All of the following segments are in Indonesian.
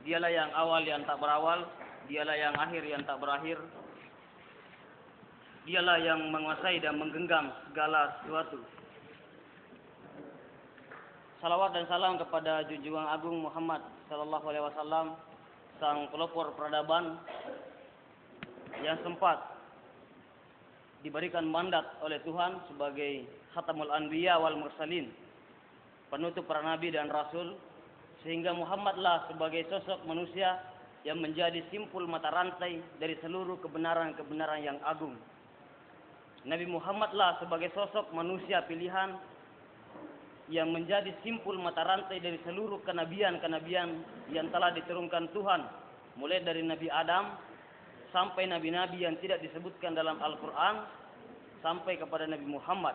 Dialah yang awal yang tak berawal, dialah yang akhir yang tak berakhir. Dialah yang menguasai dan menggenggam segala sesuatu. Salawat dan salam kepada junjungan agung Muhammad sallallahu alaihi wasallam, sang pelopor peradaban yang sempat diberikan mandat oleh Tuhan sebagai Khatamul Anbiya wal Mursalin, penutup para nabi dan rasul, sehingga Muhammadlah sebagai sosok manusia yang menjadi simpul mata rantai dari seluruh kebenaran-kebenaran yang agung. Nabi Muhammadlah sebagai sosok manusia pilihan yang menjadi simpul mata rantai dari seluruh kenabian-kenabian yang telah diturunkan Tuhan, mulai dari Nabi Adam sampai nabi-nabi yang tidak disebutkan dalam Al-Quran sampai kepada Nabi Muhammad.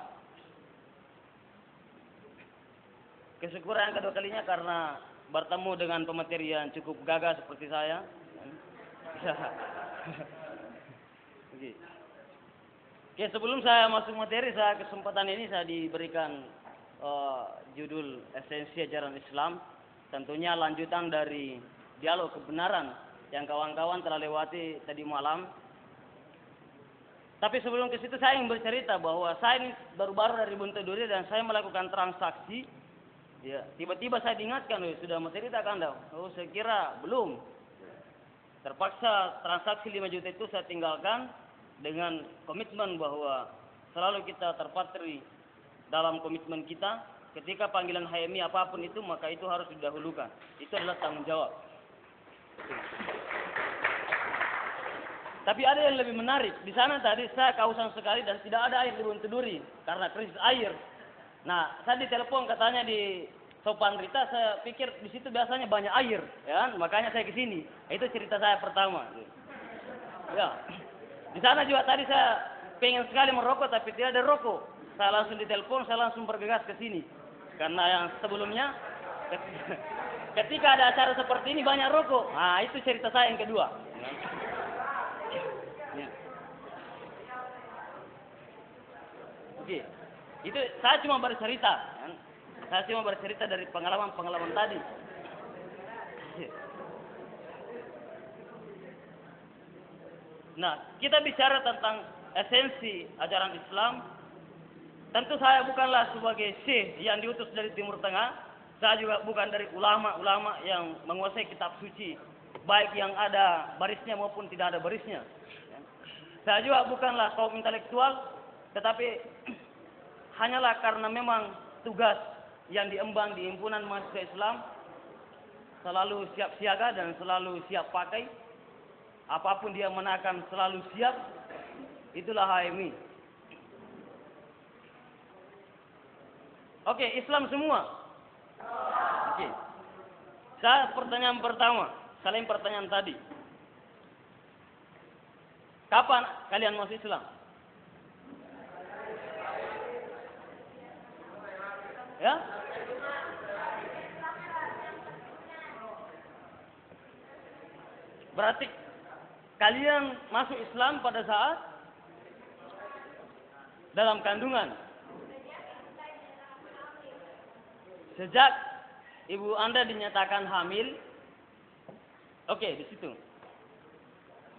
Kesyukuran yang kedua kalinya karena bertemu dengan pemateri yang cukup gagah seperti saya. Oke, sebelum saya masuk materi, kesempatan ini saya diberikan judul Esensi Ajaran Islam, tentunya lanjutan dari dialog kebenaran yang kawan-kawan telah lewati tadi malam. Tapi sebelum ke situ saya ingin bercerita bahwa saya ini baru-baru dari Bontodori dan saya melakukan transaksi. Ya, tiba-tiba saya diingatkan, sudah mau cerita kan dah? Oh, saya kira belum. Terpaksa transaksi 5 juta itu saya tinggalkan dengan komitmen bahwa selalu kita terpatri dalam komitmen kita. Ketika panggilan HMI apapun itu, maka itu harus didahulukan. Itu adalah tanggung jawab. Tapi ada yang lebih menarik. Di sana tadi saya kehausan sekali dan tidak ada air di Bontodori karena krisis air. Nah, saya ditelepon katanya di Sopan Rita, saya pikir di situ biasanya banyak air, ya, makanya saya ke sini. Itu cerita saya pertama. Ya. Di sana juga tadi saya pengen sekali merokok tapi tidak ada rokok. Saya langsung ditelepon, saya langsung bergegas ke sini. Karena yang sebelumnya ketika ada acara seperti ini banyak rokok. Nah, itu cerita saya yang kedua. Ya. Oke. Itu saya cuma bercerita. Saya cuma bercerita dari pengalaman-pengalaman tadi. Nah, kita bicara tentang esensi ajaran Islam. Tentu saya bukanlah sebagai syekh yang diutus dari Timur Tengah. Saya juga bukan dari ulama-ulama yang menguasai kitab suci, baik yang ada barisnya maupun tidak ada barisnya. Saya juga bukanlah kaum intelektual, tetapi hanyalah karena memang tugas yang diemban di himpunan mahasiswa Islam selalu siap siaga dan selalu siap pakai. Apapun dia menakan selalu siap. Itulah HMI. Oke, Islam semua. Oke. Saya pertanyaan pertama, selain pertanyaan tadi. Kapan kalian masuk Islam? Ya? Berarti kalian masuk Islam pada saat dalam kandungan. Sejak ibu Anda dinyatakan hamil. Oke, di situ.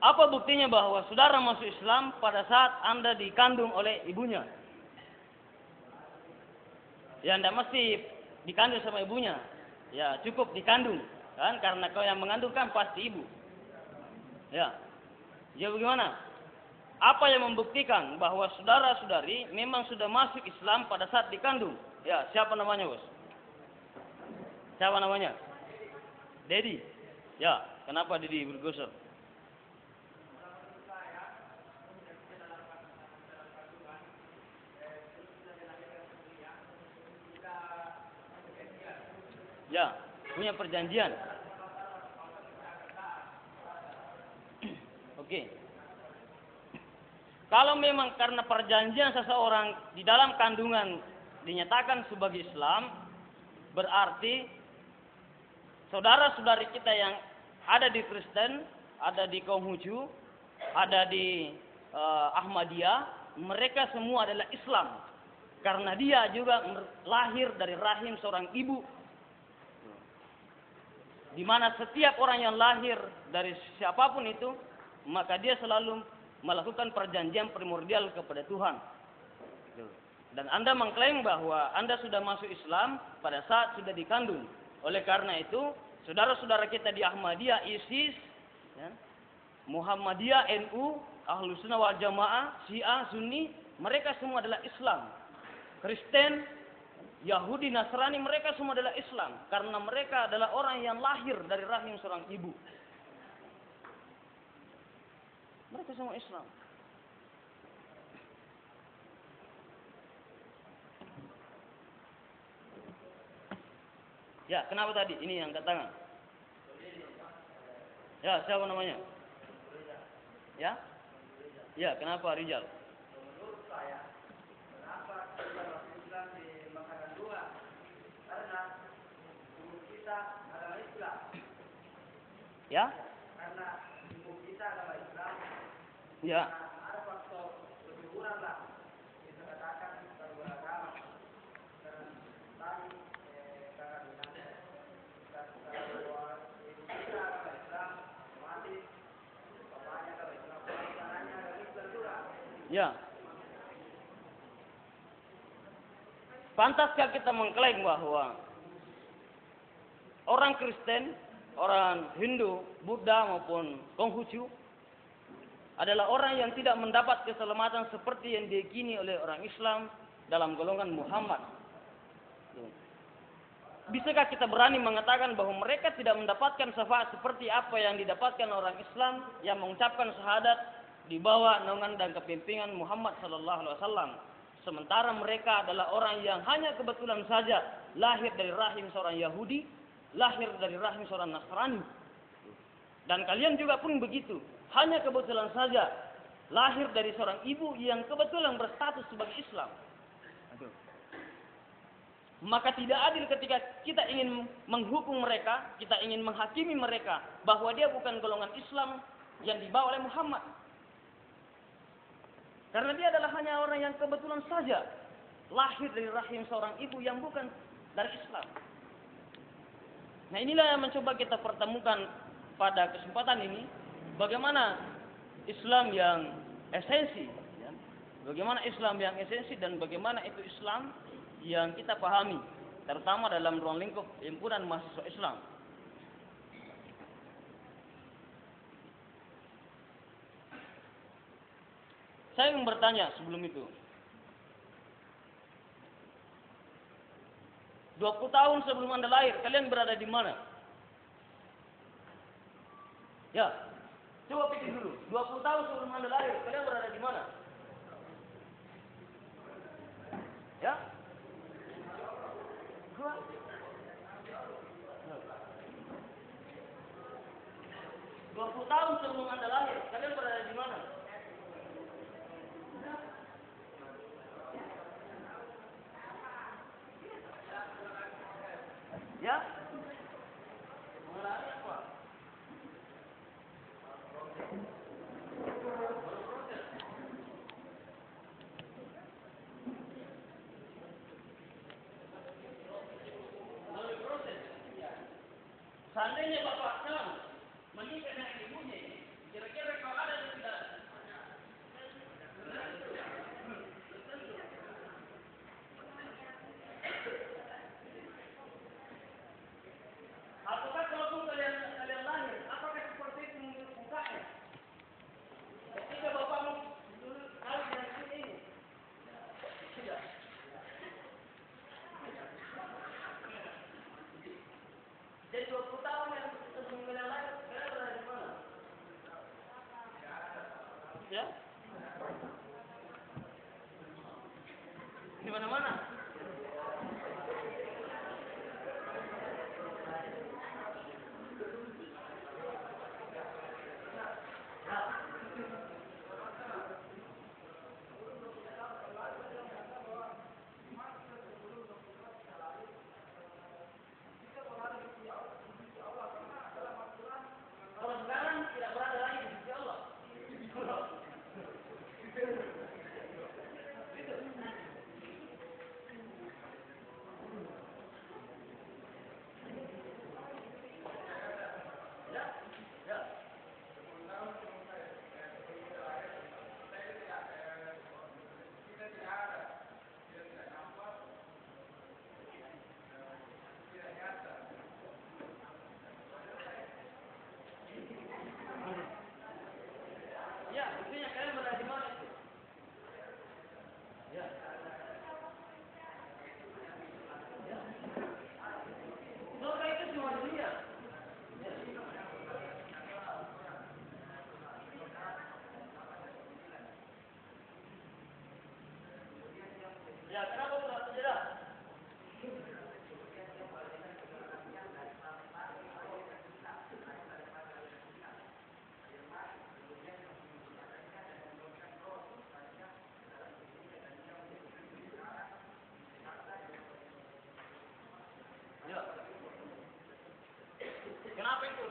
Apa buktinya bahwa saudara masuk Islam pada saat Anda dikandung oleh ibunya? Ya, Anda mesti dikandung sama ibunya. Ya, cukup dikandung. Kan? Karena kau yang mengandung kan pasti ibu. Ya. Jadi bagaimana? Apa yang membuktikan bahwa saudara-saudari memang sudah masuk Islam pada saat dikandung? Ya, siapa namanya, Bos? Siapa namanya? Dedi. Ya, kenapa Dedi bergosok? Ya, punya perjanjian. Oke. Kalau memang karena perjanjian seseorang di dalam kandungan dinyatakan sebagai Islam, berarti saudara-saudari kita yang ada di Kristen, ada di Konghucu, ada di Ahmadiyah, mereka semua adalah Islam. Karena dia juga lahir dari rahim seorang ibu. di mana setiap orang yang lahir dari siapapun itu, maka dia selalu melakukan perjanjian primordial kepada Tuhan. Dan Anda mengklaim bahwa Anda sudah masuk Islam pada saat sudah dikandung. Oleh karena itu, saudara-saudara kita di Ahmadiyah, ISIS, ya, Muhammadiyah, NU, Ahlus Sunnah wal Jamaah, Syiah, Sunni, mereka semua adalah Islam. Kristen, Yahudi, Nasrani, mereka semua adalah Islam. Karena mereka adalah orang yang lahir dari rahim seorang ibu. Mereka semua Islam. Ya, kenapa tadi? Ini yang angkat tangan. Ya, siapa namanya? Ya? Ya, kenapa Rijal? Menurut saya, kenapa kita masuk Islam di makanan dua? Karena ibu kita adalah Islam. Ya? Karena ibu kita adalah Islam. Ya. Nah, ada faktor keturunan lah. Kita katakan kita beragama. Karena tadi kakak bilang bahwa ibu kita adalah Islam, mati bapaknya adalah Islam, anaknya adalah Islam juga. Ya. Pantaskah kita mengklaim bahwa orang Kristen, orang Hindu, Buddha maupun Konghucu adalah orang yang tidak mendapat keselamatan seperti yang diyakini oleh orang Islam dalam golongan Muhammad? Bisakah kita berani mengatakan bahwa mereka tidak mendapatkan syafaat seperti apa yang didapatkan orang Islam yang mengucapkan syahadat di bawah naungan dan kepemimpinan Muhammad sallallahu alaihi wasallam? Sementara mereka adalah orang yang hanya kebetulan saja lahir dari rahim seorang Yahudi, lahir dari rahim seorang Nasrani. Dan kalian juga pun begitu, hanya kebetulan saja lahir dari seorang ibu yang kebetulan berstatus sebagai Islam. Maka tidak adil ketika kita ingin menghukum mereka, kita ingin menghakimi mereka bahwa dia bukan golongan Islam yang dibawa oleh Muhammad. Karena dia adalah hanya orang yang kebetulan saja lahir dari rahim seorang ibu yang bukan dari Islam. Nah, inilah yang mencoba kita pertemukan pada kesempatan ini, bagaimana Islam yang esensi, ya? Bagaimana Islam yang esensi dan bagaimana itu Islam yang kita pahami, terutama dalam ruang lingkup himpunan mahasiswa Islam. Saya ingin bertanya sebelum itu. 20 tahun sebelum Anda lahir, kalian berada di mana? Ya, coba pikir dulu. 20 tahun sebelum Anda lahir, kalian berada di mana? Ya? 20 tahun sebelum Anda lahir, kalian berada di mana? Ya? Mengenai apa? Melalui proses. Seandainya Bapak Sam menikah dengan ibunya ini, kira-kira kalau ada atau tidak? Apakah kalau kalian lahir, apakah seperti itu menurut mukanya? Ketika bapakmu dulu kawin dengan istri ini, tidak. Jadi 20 tahun yang sebelum kalian lahir, kalian berada di mana? Ya? Di mana-mana? Kalau sekarang tidak berada lagi di sisi Allah.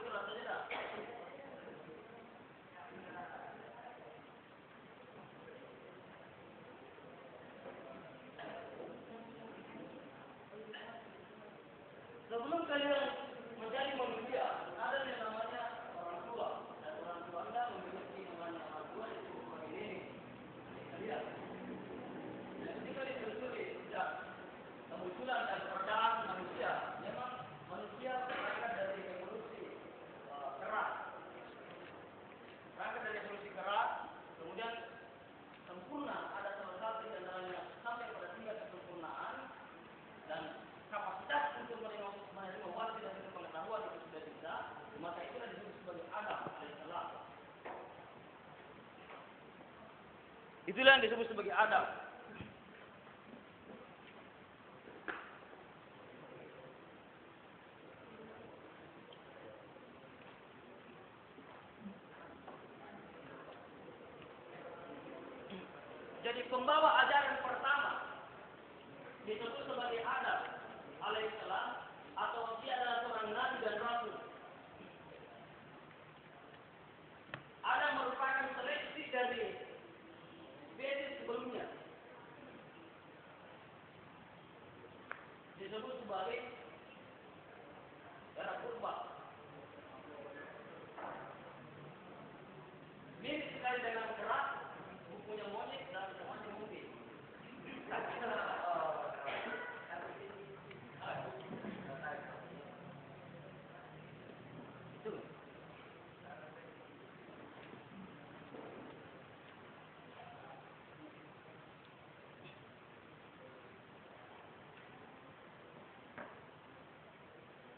itu rasanya dah. Sebelum kalian menjadi manusia, ada yang namanya orang tua. Dan orang tua Anda memiliki namanya orang tua itu sebagai diri kalian. Dan ketika ditelusuri sejak kemunculan dan perbedaan manusia, memang manusia berangkat dari evolusi keras. Berangkat dari evolusi keras, kemudian sempurna ada salah satu di antaranya sampai pada tingkat kesempurnaan dan kapasitas untuk menerima wahyu dan pengetahuan itu sudah bisa, maka itulah disebut sebagai Adam alaihissalam. Itulah yang disebut sebagai Adam. Jadi pembawa ajaran pertama disebut sebagai Adam alaihissalam, atau dia adalah seorang nabi dan rasul. Adam merupakan seleksi dari spesies sebelumnya, disebut sebagai darah purba. Mirip sekali dengan kerak, bukunya monyet dan semuanya mungkin. Itu.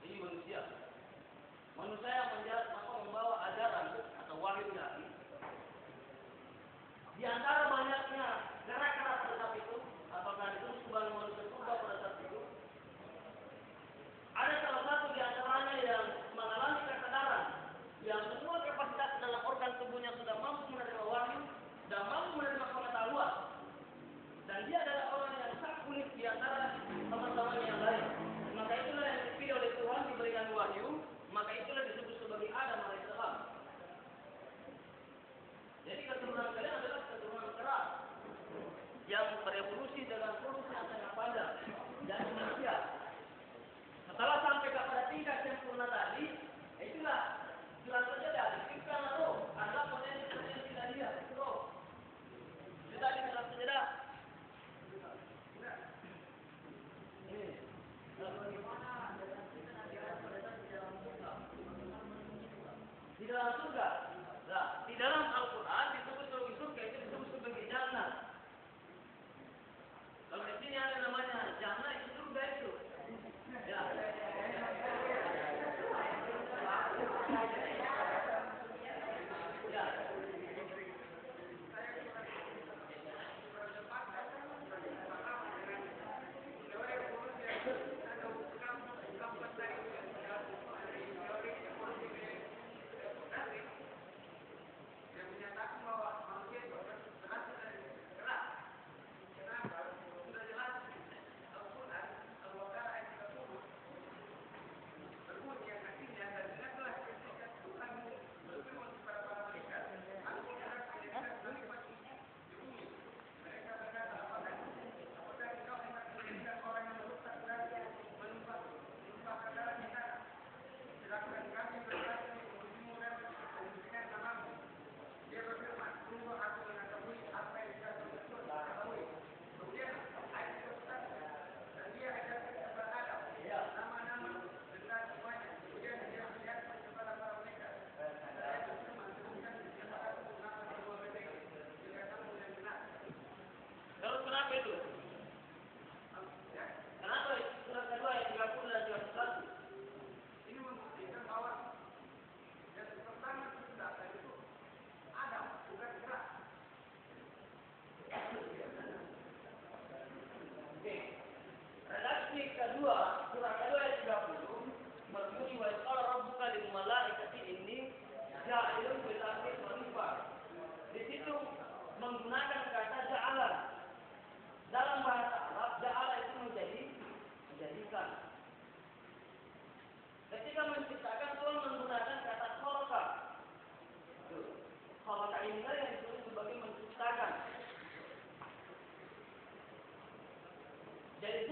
Ini manusia. Manusia yang membawa ajaran atau wahyu ilahi. Di antara banyaknya gerak-gerak pada saat itu, apakah itu sebagai manusia purba pada saat itu, ada salah satu di antaranya yang mengalami kesadaran, yang semua kapasitas dalam organ tubuhnya sudah mampu menerima wahyu, dan mampu menerima pengetahuan, dan dia adalah orang yang sangat unik di antara teman-temannya yang lain. Maka itulah yang dipilih oleh Tuhan diberikan wahyu, maka itulah disebut sebagai Adam alaihissalam. Jadi keturunan kalian adalah keturunan keras yang berevolusi dengan proses yang sangat panjang dan manusia. Setelah sampai kepada tingkat sempurna tadi, itulah jelas saja dari diciptakan roh adalah potensi dari dia, roh. Itu tadi jelas saja dah. Ini bagaimana dengan kita nanti akan pada saat di dalam surga. Di dalam surga. Nah, di dalam Al-Quran disebut sebagai surga itu disebut sebagai jannah. Kalau di sini ada namanya jannah itu surga itu. Ya.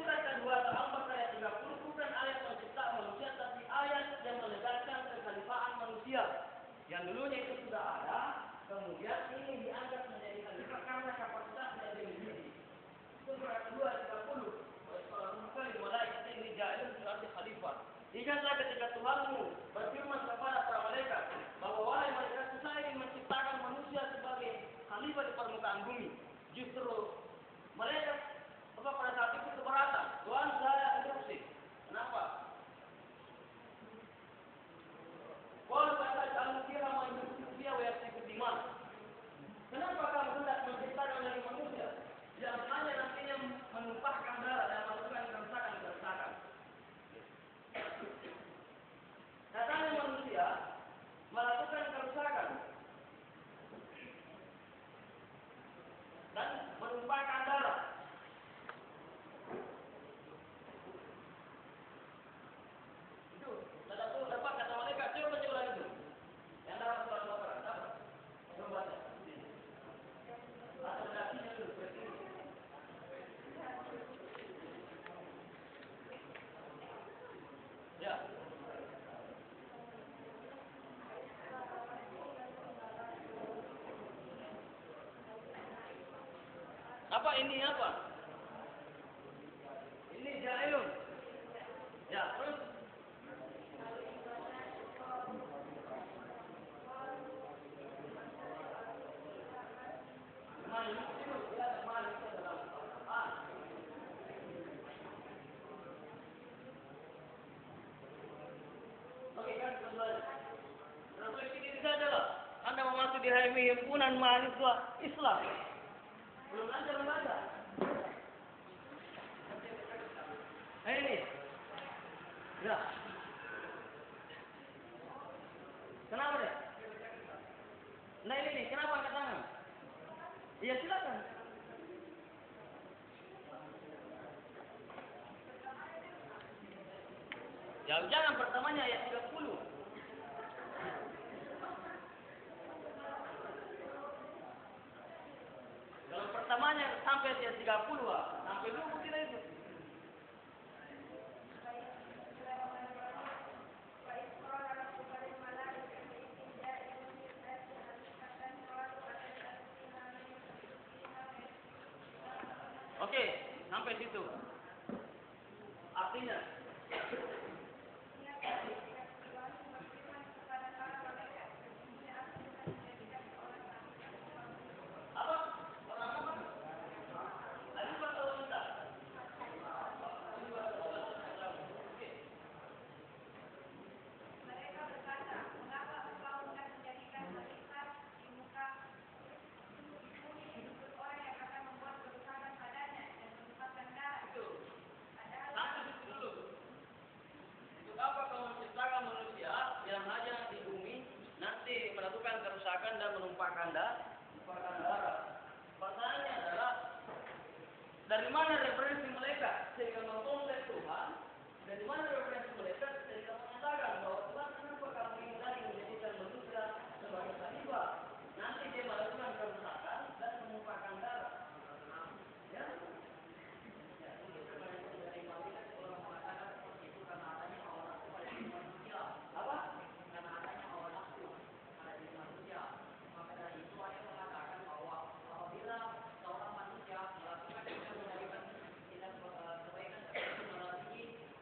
surat kedua Al-Baqarah ayat 30 bukan ayat penciptaan manusia, tapi ayat yang menegaskan kekhalifahan manusia. Yang dulunya itu sudah ada, kemudian ini diangkat menjadi khalifah karena kapasitasnya lebih tinggi. Itu surat kedua ayat 30. Kalau bukan malaikat ini jahil berarti khalifah. Ingatlah ketika Tuhanmu berfirman kepada para malaikat bahwa wahai malaikat, saya ingin menciptakan manusia sebagai khalifah di permukaan bumi. Justru malaikat pada saat itu keberatan. Tuhan, saya interupsi. Kenapa? Wahai kata kamu kira manusia wajib dimana? Kenapa kamu hendak menciptakan dari manusia yang hanya nantinya menumpahkan darah dan melakukan kerusakan? Katanya manusia melakukan kerusakan dan menumpahkan darah. Itu dapat kata mereka, coba itu. Yang dapat surat Al-Baqarah, dapat. Coba baca. Atau redaksinya dulu, seperti ini. Ya. Apa ini apa? Ini jahilun. Ya, terus oke kan, refleksi diri saja lah. Anda memasuki himpunan mahasiswa Islam. Belum lancar membaca. Ini. Ya. Kenapa deh? Nah ini nih, kenapa angkat tangan? Iya silakan. Jangan pertamanya ayat 30. Kalau pertamanya sampai ayat 30 sampai dulu tidak itu. Oke, sampai situ. Artinya apa? Orang apa? Alif atau unta? Mereka berkata, mengapa engkau hendak menjadikan khalifah di muka bumi untuk orang yang akan membuat kerusakan padanya dan menumpahkan darah? Padahal Sampai situ dulu. Untuk apa kau menciptakan manusia yang hanya di bumi nanti melakukan kerusakan dan menumpahkan darah? Pertanyaannya adalah dari mana referensi mereka sehingga mengkompleks Tuhan? Dari mana referensi mereka sehingga mengatakan bahwa Tuhan kenapa kamu ingin tadi menjadikan manusia sebagai khalifah? Nanti dia melakukan kerusakan dan menumpahkan darah. Ya? Apa? Karena adanya hawa nafsu pada diri manusia. Maka dari itu ada mengatakan bahwa apabila seorang manusia melakukan tindak kebaikan seperti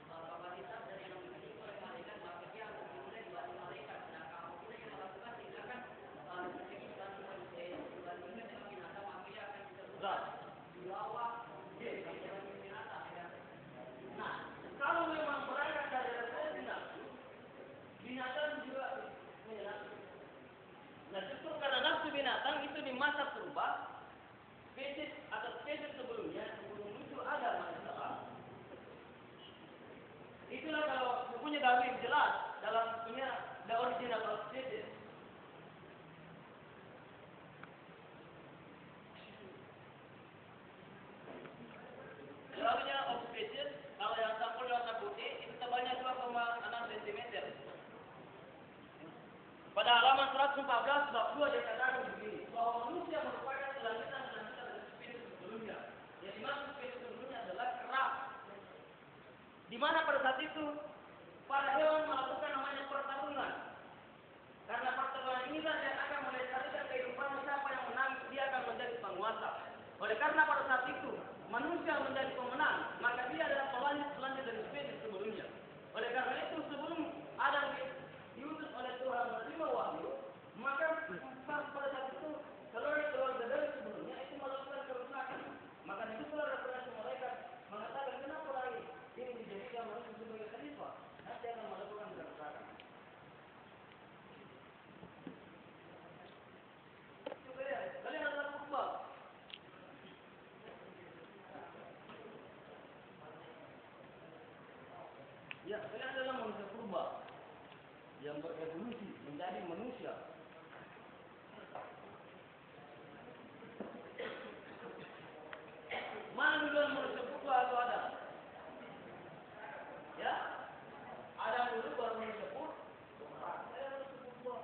melakukan kapasitas dari yang dimiliki oleh malaikat, maka dia akan dimulai dibanding malaikat. Sedangkan apabila yang melakukan tindakan dibanding dengan binatang, maka dia akan diteruskan di bawah dibanding binatang. Nah, kalau memang berangkat dari referensi nafsu, binatang juga menyenangkan. Nah, justru karena nafsu binatang itu di masa purba, spesies atau spesies sebelumnya, sebelum itu ada masalah. Itulah kalau bukunya Darwin jelas dalam bukunya The Original of Species. Original of Species, kalau yang sampul warna putih itu tebalnya 2,6 cm. Pada halaman 114 bab 2 dia katakan begini, bahwa manusia merupakan kelanjutan dari spesies sebelumnya. Yang dimaksud spesies sebelumnya adalah kera. Di mana pada saat itu para hewan melakukan namanya pertarungan. Karena pertarungan inilah yang akan melestarikan kehidupan siapa yang menang, dia akan menjadi penguasa. Oleh karena pada saat itu manusia menjadi pemenang, maka dia adalah pelanjut dari spesies sebelumnya. Oleh karena itu sebelum Adam diutus oleh Tuhan menerima wahyu, maka pada saat itu keluarga dari sebelumnya itu melakukan kerusakan. Maka itu referensi malaikat mengatakan kenapa lagi ini dijadikan manusia sebagai khalifah, nanti akan melakukan kerusakan. Coba lihat, kalian adalah purba. Ya, kalian adalah manusia purba yang berevolusi menjadi manusia. Mana duluan manusia purba atau Adam? Ya, Adam dulu baru manusia purba. Saya manusia purba.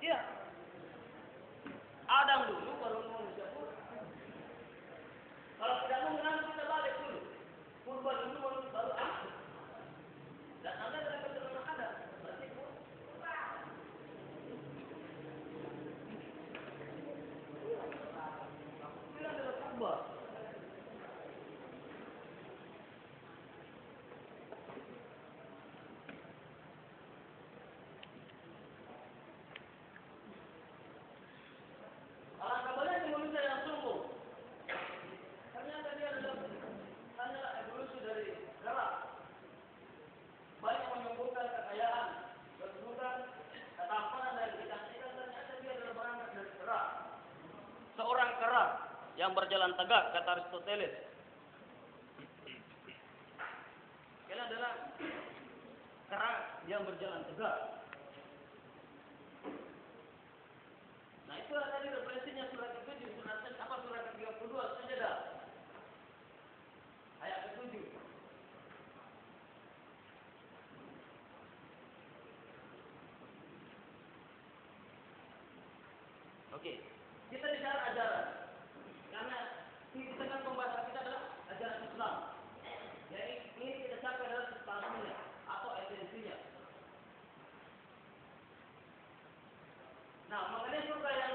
Ya, Adam dulu baru manusia purba. Kalau tidak mau menang kita balik dulu. Purba dulu baru aku. Dan Anda adalah keturunan Adam. Berarti purba. Itu adalah purba. Alangkah banyak manusia yang sombong. Ternyata dia hanyalah evolusi dari kera. Banyak menyembuhkan kekayaan, kedudukan, ketampanan dan kecantikan, ternyata dia adalah berangkat dari kera. Seorang kera yang berjalan tegak, kata Aristoteles. Kalian adalah kera yang berjalan tegak. Nah itu tadi referensinya surat ke-7, surat ke-32 Sajadah. Ayat ke-7. Oke. Kita bicara ajaran. Karena di tengah pembahasan kita adalah ajaran Islam. Jadi ini kita capai adalah substansinya atau esensinya. Nah, mengenai surga yang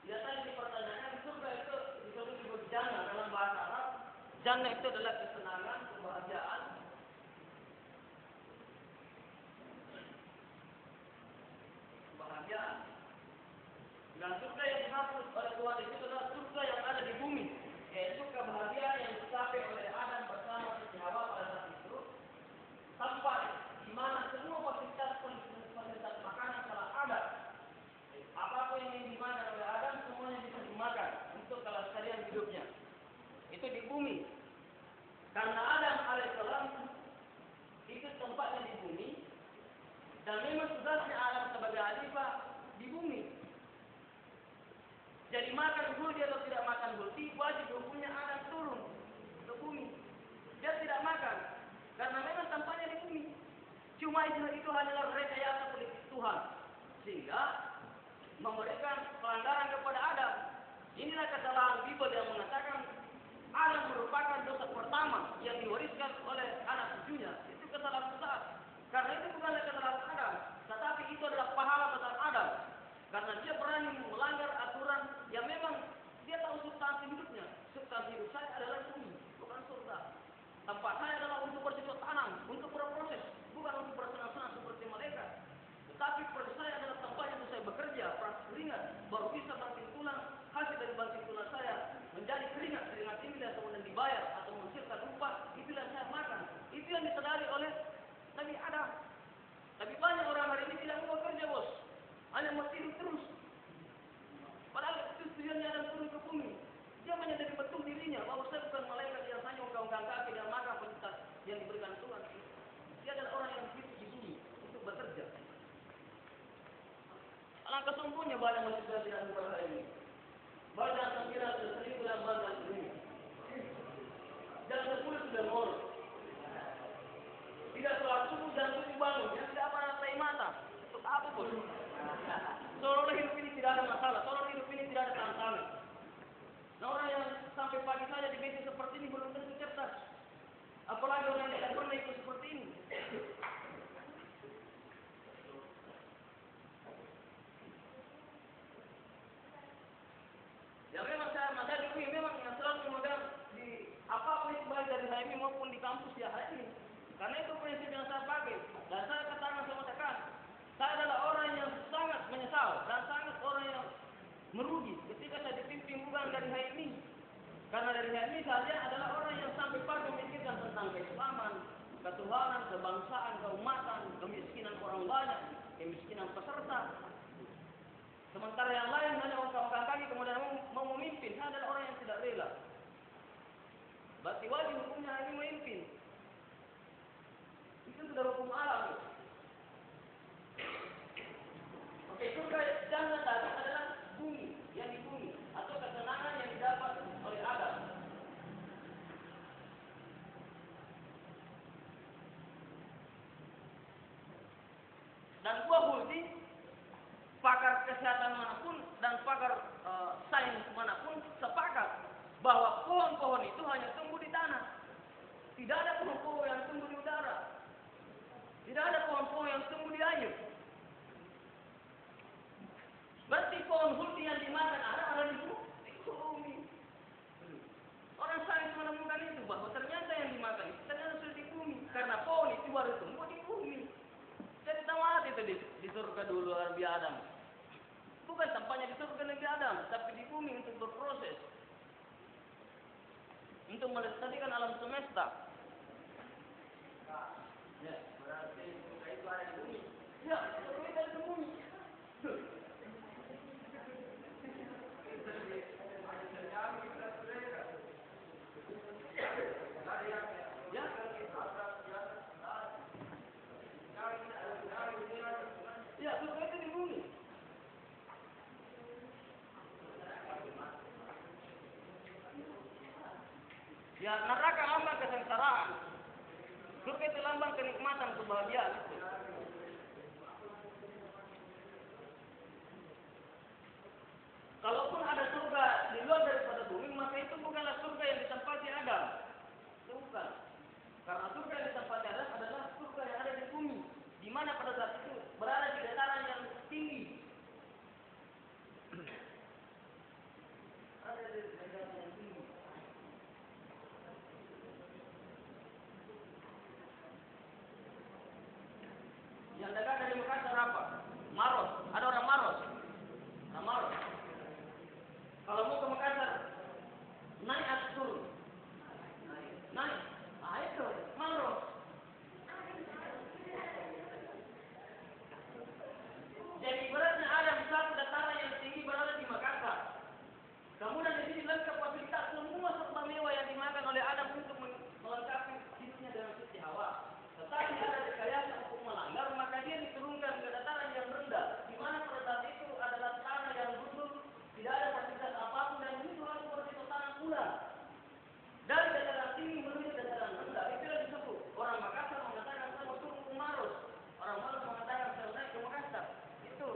tadi dipertanyakan, surga itu disebut jannah dalam bahasa Arab. Jannah itu adalah kesenangan, kebahagiaan. Kebahagiaan. Dan surga yang dimaksud oleh Tuhan itu adalah surga yang ada di bumi, yaitu kebahagiaan yang dicapai oleh Adam bersama Siti Hawa pada saat itu, sampai di mana semua fasilitas makanan telah ada. Apapun yang dimakan oleh Adam semuanya bisa dimakan untuk kelestarian hidupnya. Itu di bumi. Karena Adam alaihissalam itu tempatnya di bumi, dan memang tugasnya Adam sebagai khalifah di bumi. Jadi makan huldi atau tidak makan huldi, wajib hukumnya Adam turun ke bumi. Dia tidak makan, karena memang tempatnya di bumi. Cuma itu hanyalah rekayasa politik Tuhan, sehingga memberikan pelanggaran kepada Adam. Inilah kesalahan Bible yang mengatakan Adam merupakan dosa pertama yang diwariskan oleh anak cucunya. Itu kesalahan besar. Karena itu bukanlah kesalahan Adam, tetapi itu adalah pahala besar Adam. Karena dia berani melanggar aturan yang memang dia tahu substansi hidupnya. Substansi hidup saya adalah bumi, bukan surga. Tempat saya adalah untuk bercocok tanam, untuk berproses, bukan untuk bersenang-senang seperti malaikat. Tetapi saya adalah tempat yang saya bekerja, peras keringat, baru bisa banting tulang. Hasil dari banting tulang saya menjadi keringat ini dan kemudian dibayar atau menghasilkan upah. Itulah saya makan. Itu yang disadari oleh Nabi Adam. Tapi banyak orang hari ini tidak mau bekerja, bos. Hanya mau tidur terus. Padahal itu tujuannya Adam turun ke bumi. Dia menyadari betul dirinya bahwa saya bukan malaikat yang hanya ungkang-ungkang kaki dan makan perintah yang diberikan Tuhan. Dia adalah orang yang hidup di bumi untuk bekerja. Alangkah sungguhnya banyak manusia tidak berharga ini. Banyak yang kira sudah 1.000 dan banyak ini. Jangan 10 sudah ngor. Tidak sholat subuh dan subuh bangun. Yang tidak pernah tahi mata. Untuk apa pun. Seolah hidup ini tidak ada masalah. Seolah hidup ini tidak ada tantangan. Nah orang yang PhD seperti ini belum tentu cerdas. Apalagi orang yang tidak pernah ikut seperti ini. Ya memang saya dulu memang yang selalu memegang di apapun itu baik dari HMI maupun di kampus ya HMI. Karena itu prinsip yang saya pakai. Dan saya katakan sama tekan, saya adalah orang yang sangat menyesal dan sangat orang yang merugi ketika saya dipimpin bukan dari HMI. Karena dari HMI saya adalah orang yang sampai pada memikirkan tentang keislaman, ketuhanan, kebangsaan, keumatan, kemiskinan orang banyak, kemiskinan peserta. Sementara yang lain hanya ongkang-ongkang kaki kemudian mau memimpin. Saya adalah orang yang tidak rela. Berarti wajib hukumnya ini memimpin. Itu sudah hukum alam. Oke, surga jangan datang adalah bumi, yang di bumi, atau kesenangan yang didapat oleh Adam. Dan buah bulti, pakar kesehatan manapun dan pakar sains manapun sepakat bahwa pohon-pohon itu hanya tumbuh di tanah. Tidak ada pohon-pohon yang tumbuh di udara. Tidak ada pohon-pohon yang tumbuh di air. Berarti pohon bulti yang dimakan ada di bumi. Orang sains menemukan itu bahwa ternyata yang dimakan itu ternyata sudah di bumi. Karena pohon itu baru tumbuh di bumi. Jadi tamat itu di surga dulu Nabi Adam. Bukan tempatnya di surga Nabi Adam, tapi di bumi untuk berproses. Untuk melestarikan alam semesta. Ya, berarti surga itu ada di bumi. Ya, surga itu ada di bumi. Ya, surga itu di bumi. Ya, neraka lambang kesengsaraan. Surga itu lambang kenikmatan, kebahagiaan. Kalaupun ada surga di luar daripada bumi, maka itu bukanlah surga yang ditempati Adam. Itu bukan. Karena surga yang ditempati Adam adalah surga yang ada di bumi. Di mana pada saat itu berada di dataran yang tinggi. Ada di dataran yang tinggi. Yang dekat dari Makassar apa? Maros. Ada orang Maros. Nah, Maros. Kalau mau ke Makassar, naik atau turun? Naik. Ah, itu Maros. Jadi beratnya ada di satu dataran yang tinggi berada di Makassar. Kemudian di sini lengkap fasilitas semua serba mewah yang dimakan oleh Adam untuk melengkapi hidupnya dengan Siti Hawa. Tetapi ada rekayasa untuk melanggar, maka dia diturunkan ke dataran yang rendah, di mana pada saat itu adalah tanah yang gundul, tidak ada fasilitas apapun dan itu harus seperti tanah ular. Dari dataran tinggi menuju dataran rendah, itulah disebut. Orang Makassar mengatakan saya mau turun ke Maros. Orang Maros mengatakan saya naik ke Makassar. Itu.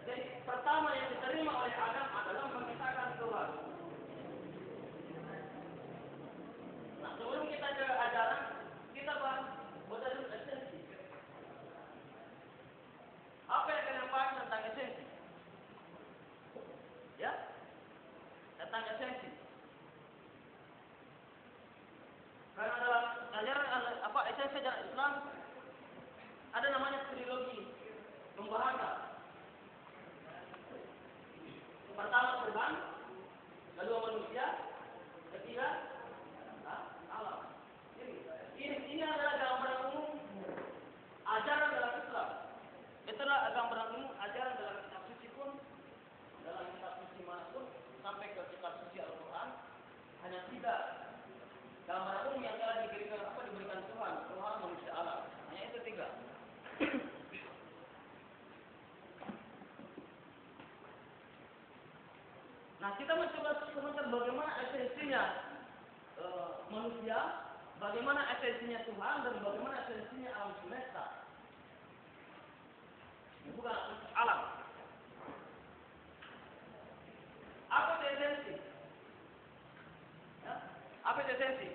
Jadi pertama yang diterima oleh Adam adalah mengisahkan Tuhan. Nah, sebelum kita ke ajaran, kita bahas modal esensi. Apa yang kalian paham tentang esensi? Ya? Tentang esensi. Karena dalam ajaran esensi ajaran Islam ada namanya trilogi pembahasan. Pertama Tuhan, kedua manusia, ketiga alam. Ini adalah gambaran umum ajaran dalam Islam. Itulah gambaran umum ajaran dalam kitab suci pun, dalam kitab suci manapun sampai ke kitab suci Al-Quran hanya tiga gambaran umum yang telah diberikan Tuhan, manusia, alam. Hanya itu tiga. Nah, kita mencoba sebentar bagaimana esensinya manusia bagaimana esensinya Tuhan dan bagaimana esensinya alam semesta. Ini bukan alam. Apa itu esensi? Ya? Apa itu esensi?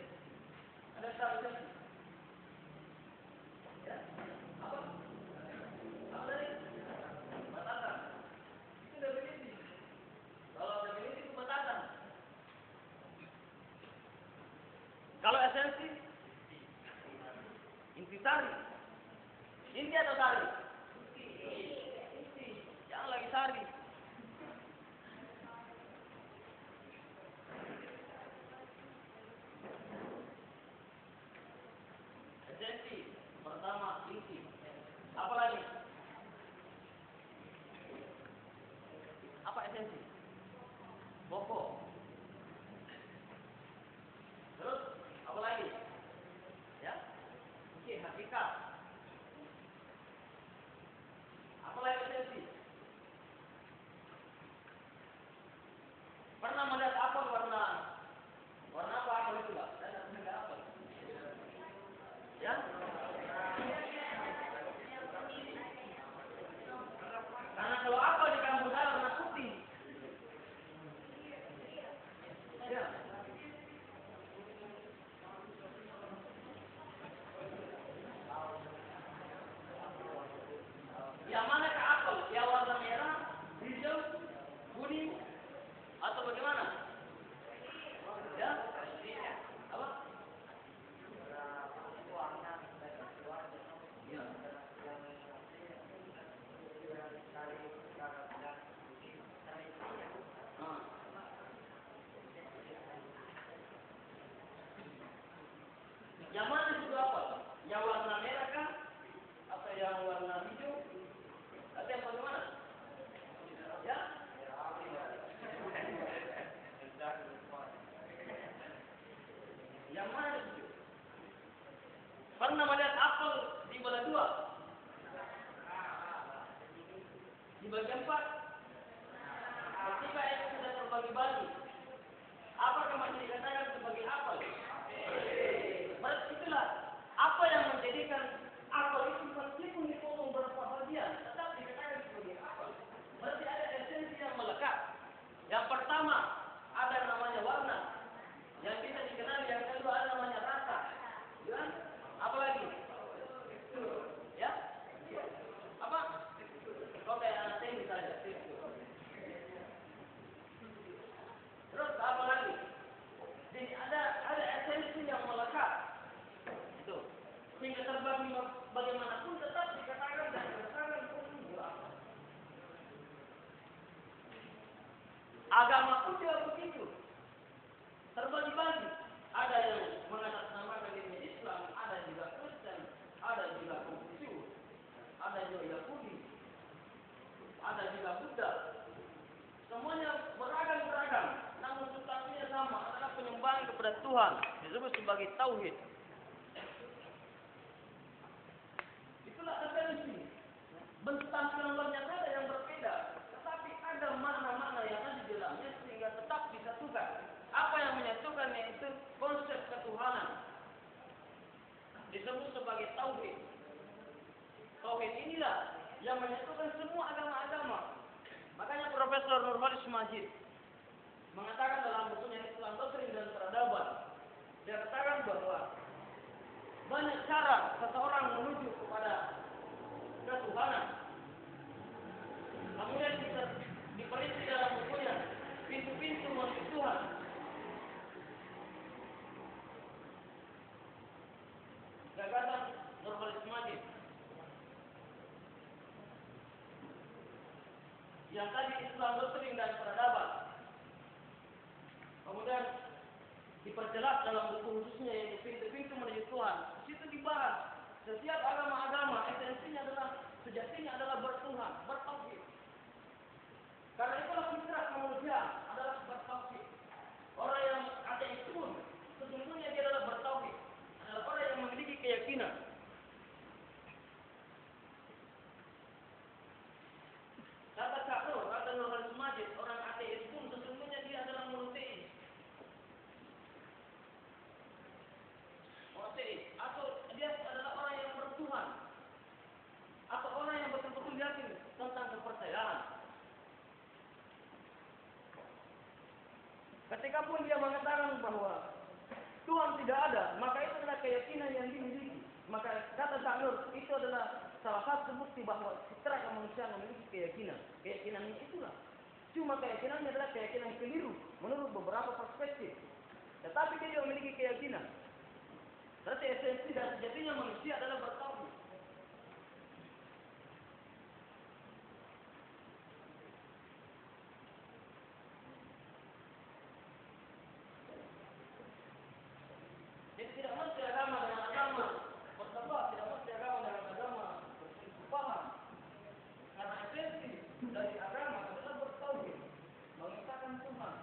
Ada satu esensi. Ya? Apa? Apa tadi? Batasan. Itu definisi. Kalau definisi itu batasan. Kalau esensi, intisari. Inti atau sari? Inti. Jangan lagi sari. Esensi. Pertama, inti. Apa lagi? Apa esensi? Pokok. Terus, apa lagi? Ya? Oke, hakikat. Apa lagi esensi? Pernah melihat apel warna apa apel itu lah? Saya tidak pernah lihat apel. Ya? Karena kalau apel di kampung saya warna putih. Ya. Yang mana ke apel? Yang warna merah, hijau, kuning, atau bagaimana? Ya? Apa? Ya. Ah. Yang mana itu apel? Yang warna merah kah? Atau yang warna hijau? Atau yang bagaimana? Ya? Yang mana itu? Pernah melihat apel di belah dua? Di bagian 4? Ketika itu sudah terbagi-bagi, apakah masih dikatakan sebagai apel? Berarti itulah apa yang menjadikan apel itu meskipun dipotong beberapa bagian, tetap dikatakan sebagai apel. Berarti ada esensi yang melekat. Yang pertama, ada namanya warna. Yang bisa dikenali, yang kedua ada namanya rasa. Ya? Apa lagi? Ya? Apa? Kok kayak anak teknik saja. Terus apa lagi? Jadi ada esensi yang melekat. Itu. Sehingga terbagi bagaimanapun tetap dikatakan dan dikatakan itu apa? Agama pun juga begitu. Terbagi-bagi. Ada yang mengatasnamakan dirinya Islam, ada juga Kristen, ada juga Konfusius, ada juga Yahudi, ada juga Buddha. Semuanya beragam-beragam, namun substansinya sama, adalah penyembahan kepada Tuhan, disebut sebagai tauhid. Itulah esensi. Bentuk tampilannya saja yang berbeda, tetapi ada makna-makna yang ada di dalamnya sehingga tetap disatukan. Apa yang menyatukan yaitu konsep ketuhanan, disebut sebagai tauhid. Tauhid inilah yang menyatukan semua agama-agama. Makanya Profesor Nurholis Majid mengatakan dalam bukunya Islam Doktrin dan Peradaban, dia katakan bahwa banyak cara seseorang menuju kepada ketuhanan. Kemudian diperinci dalam bukunya pintu-pintu menuju Tuhan. Gagasan Nurholis Majid yang tadi Islam Doktrin dan Peradaban. Kemudian diperjelas dalam buku khususnya yaitu pintu-pintu menuju Tuhan. Di situ dibahas setiap agama-agama esensinya adalah sejatinya adalah bertuhan, bertauhid. Karena itulah fitrah manusia adalah bertauhid. Orang yang ateis pun sesungguhnya dia adalah bertauhid, adalah orang yang memiliki keyakinan. Kata Nurholis Majid, orang ateis pun sesungguhnya dia adalah monoteis. Ketika pun dia mengatakan bahwa Tuhan tidak ada, maka itu adalah keyakinan yang dimiliki. Maka kata Sanur itu adalah salah satu bukti bahwa fitrah manusia memiliki keyakinan. Keyakinan itulah. Cuma keyakinannya adalah keyakinan keliru menurut beberapa perspektif. Tetapi dia juga memiliki keyakinan. Berarti esensi dan sejatinya manusia adalah bertauhid. Jadi tidak mesti agama dengan agama berdebat, tidak mesti agama dengan agama berselisih paham. Karena esensi dari agama adalah bertauhid, mengesahkan Tuhan.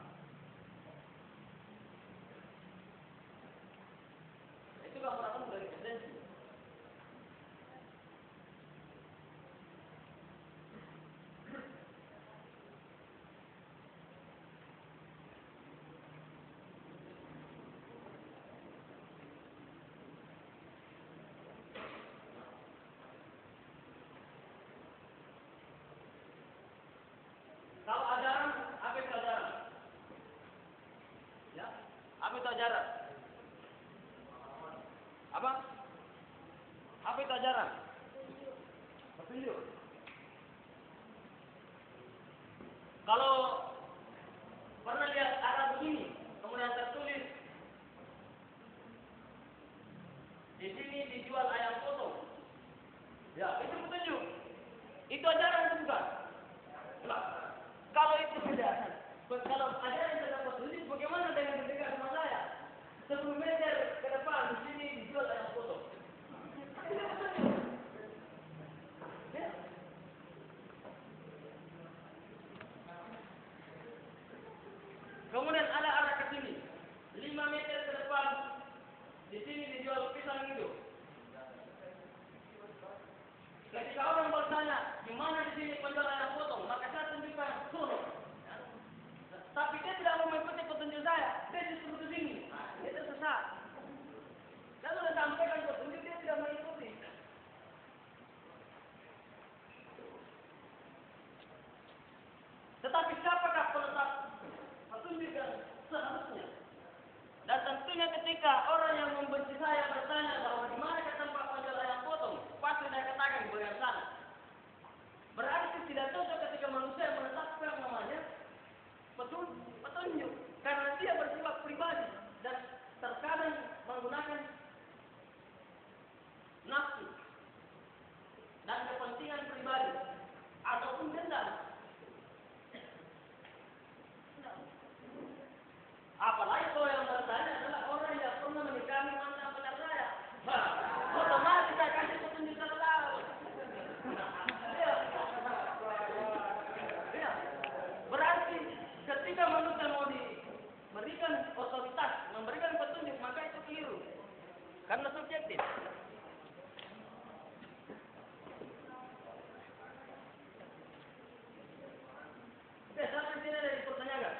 Itu gambaran dari esensi. Kalau ajaran, apa itu ajaran? Ya, apa itu ajaran? Apa? Apa itu ajaran? Petunjuk. Kalau pernah lihat arah begini, kemudian tertulis di sini dijual ayam potong. Ya, itu petunjuk. Itu ajaran bukan? Nah, kalau itu tidak, kalau ajaran tidak petunjuk, bagaimana dengan ketika sama saya? 10 meter ke depan di sini dijual ayam potong. Itu petunjuk. Ya. Kemudian ada arah ke sini, 5 meter ke depan, di sini dijual pisang hidup. Ketika orang bertanya, di mana di sini penjual ayam potong, maka saya tunjukkan sono. Tapi dia tidak mau mengikuti petunjuk saya, dia justru ke sini. Itu sesat. Saya sudah sampaikan petunjuk, dia tidak mengikuti. Tetapi siapakah penetap petunjuk yang seharusnya? Dan tentunya ketika orang yang membenci saya bertanya bahwa di mana tempat penjual ayam potong, pasti saya katakan di bagian sana. Berarti tidak cocok ketika manusia menetapkan namanya petunjuk, karena dia bersifat pribadi dan terkadang menggunakan nafsu dan kepentingan pribadi ataupun dendam. Apalagi kalau yang bertanya adalah orang yang pernah menikahi mantan pacar saya. Otomatis saya kasih petunjuk terlalu. Ya. Berarti ketika manusia mau diberikan otoritas, memberikan petunjuk, maka itu keliru. Karena subjektif. Oke, sampai sini ada dipertanyakan.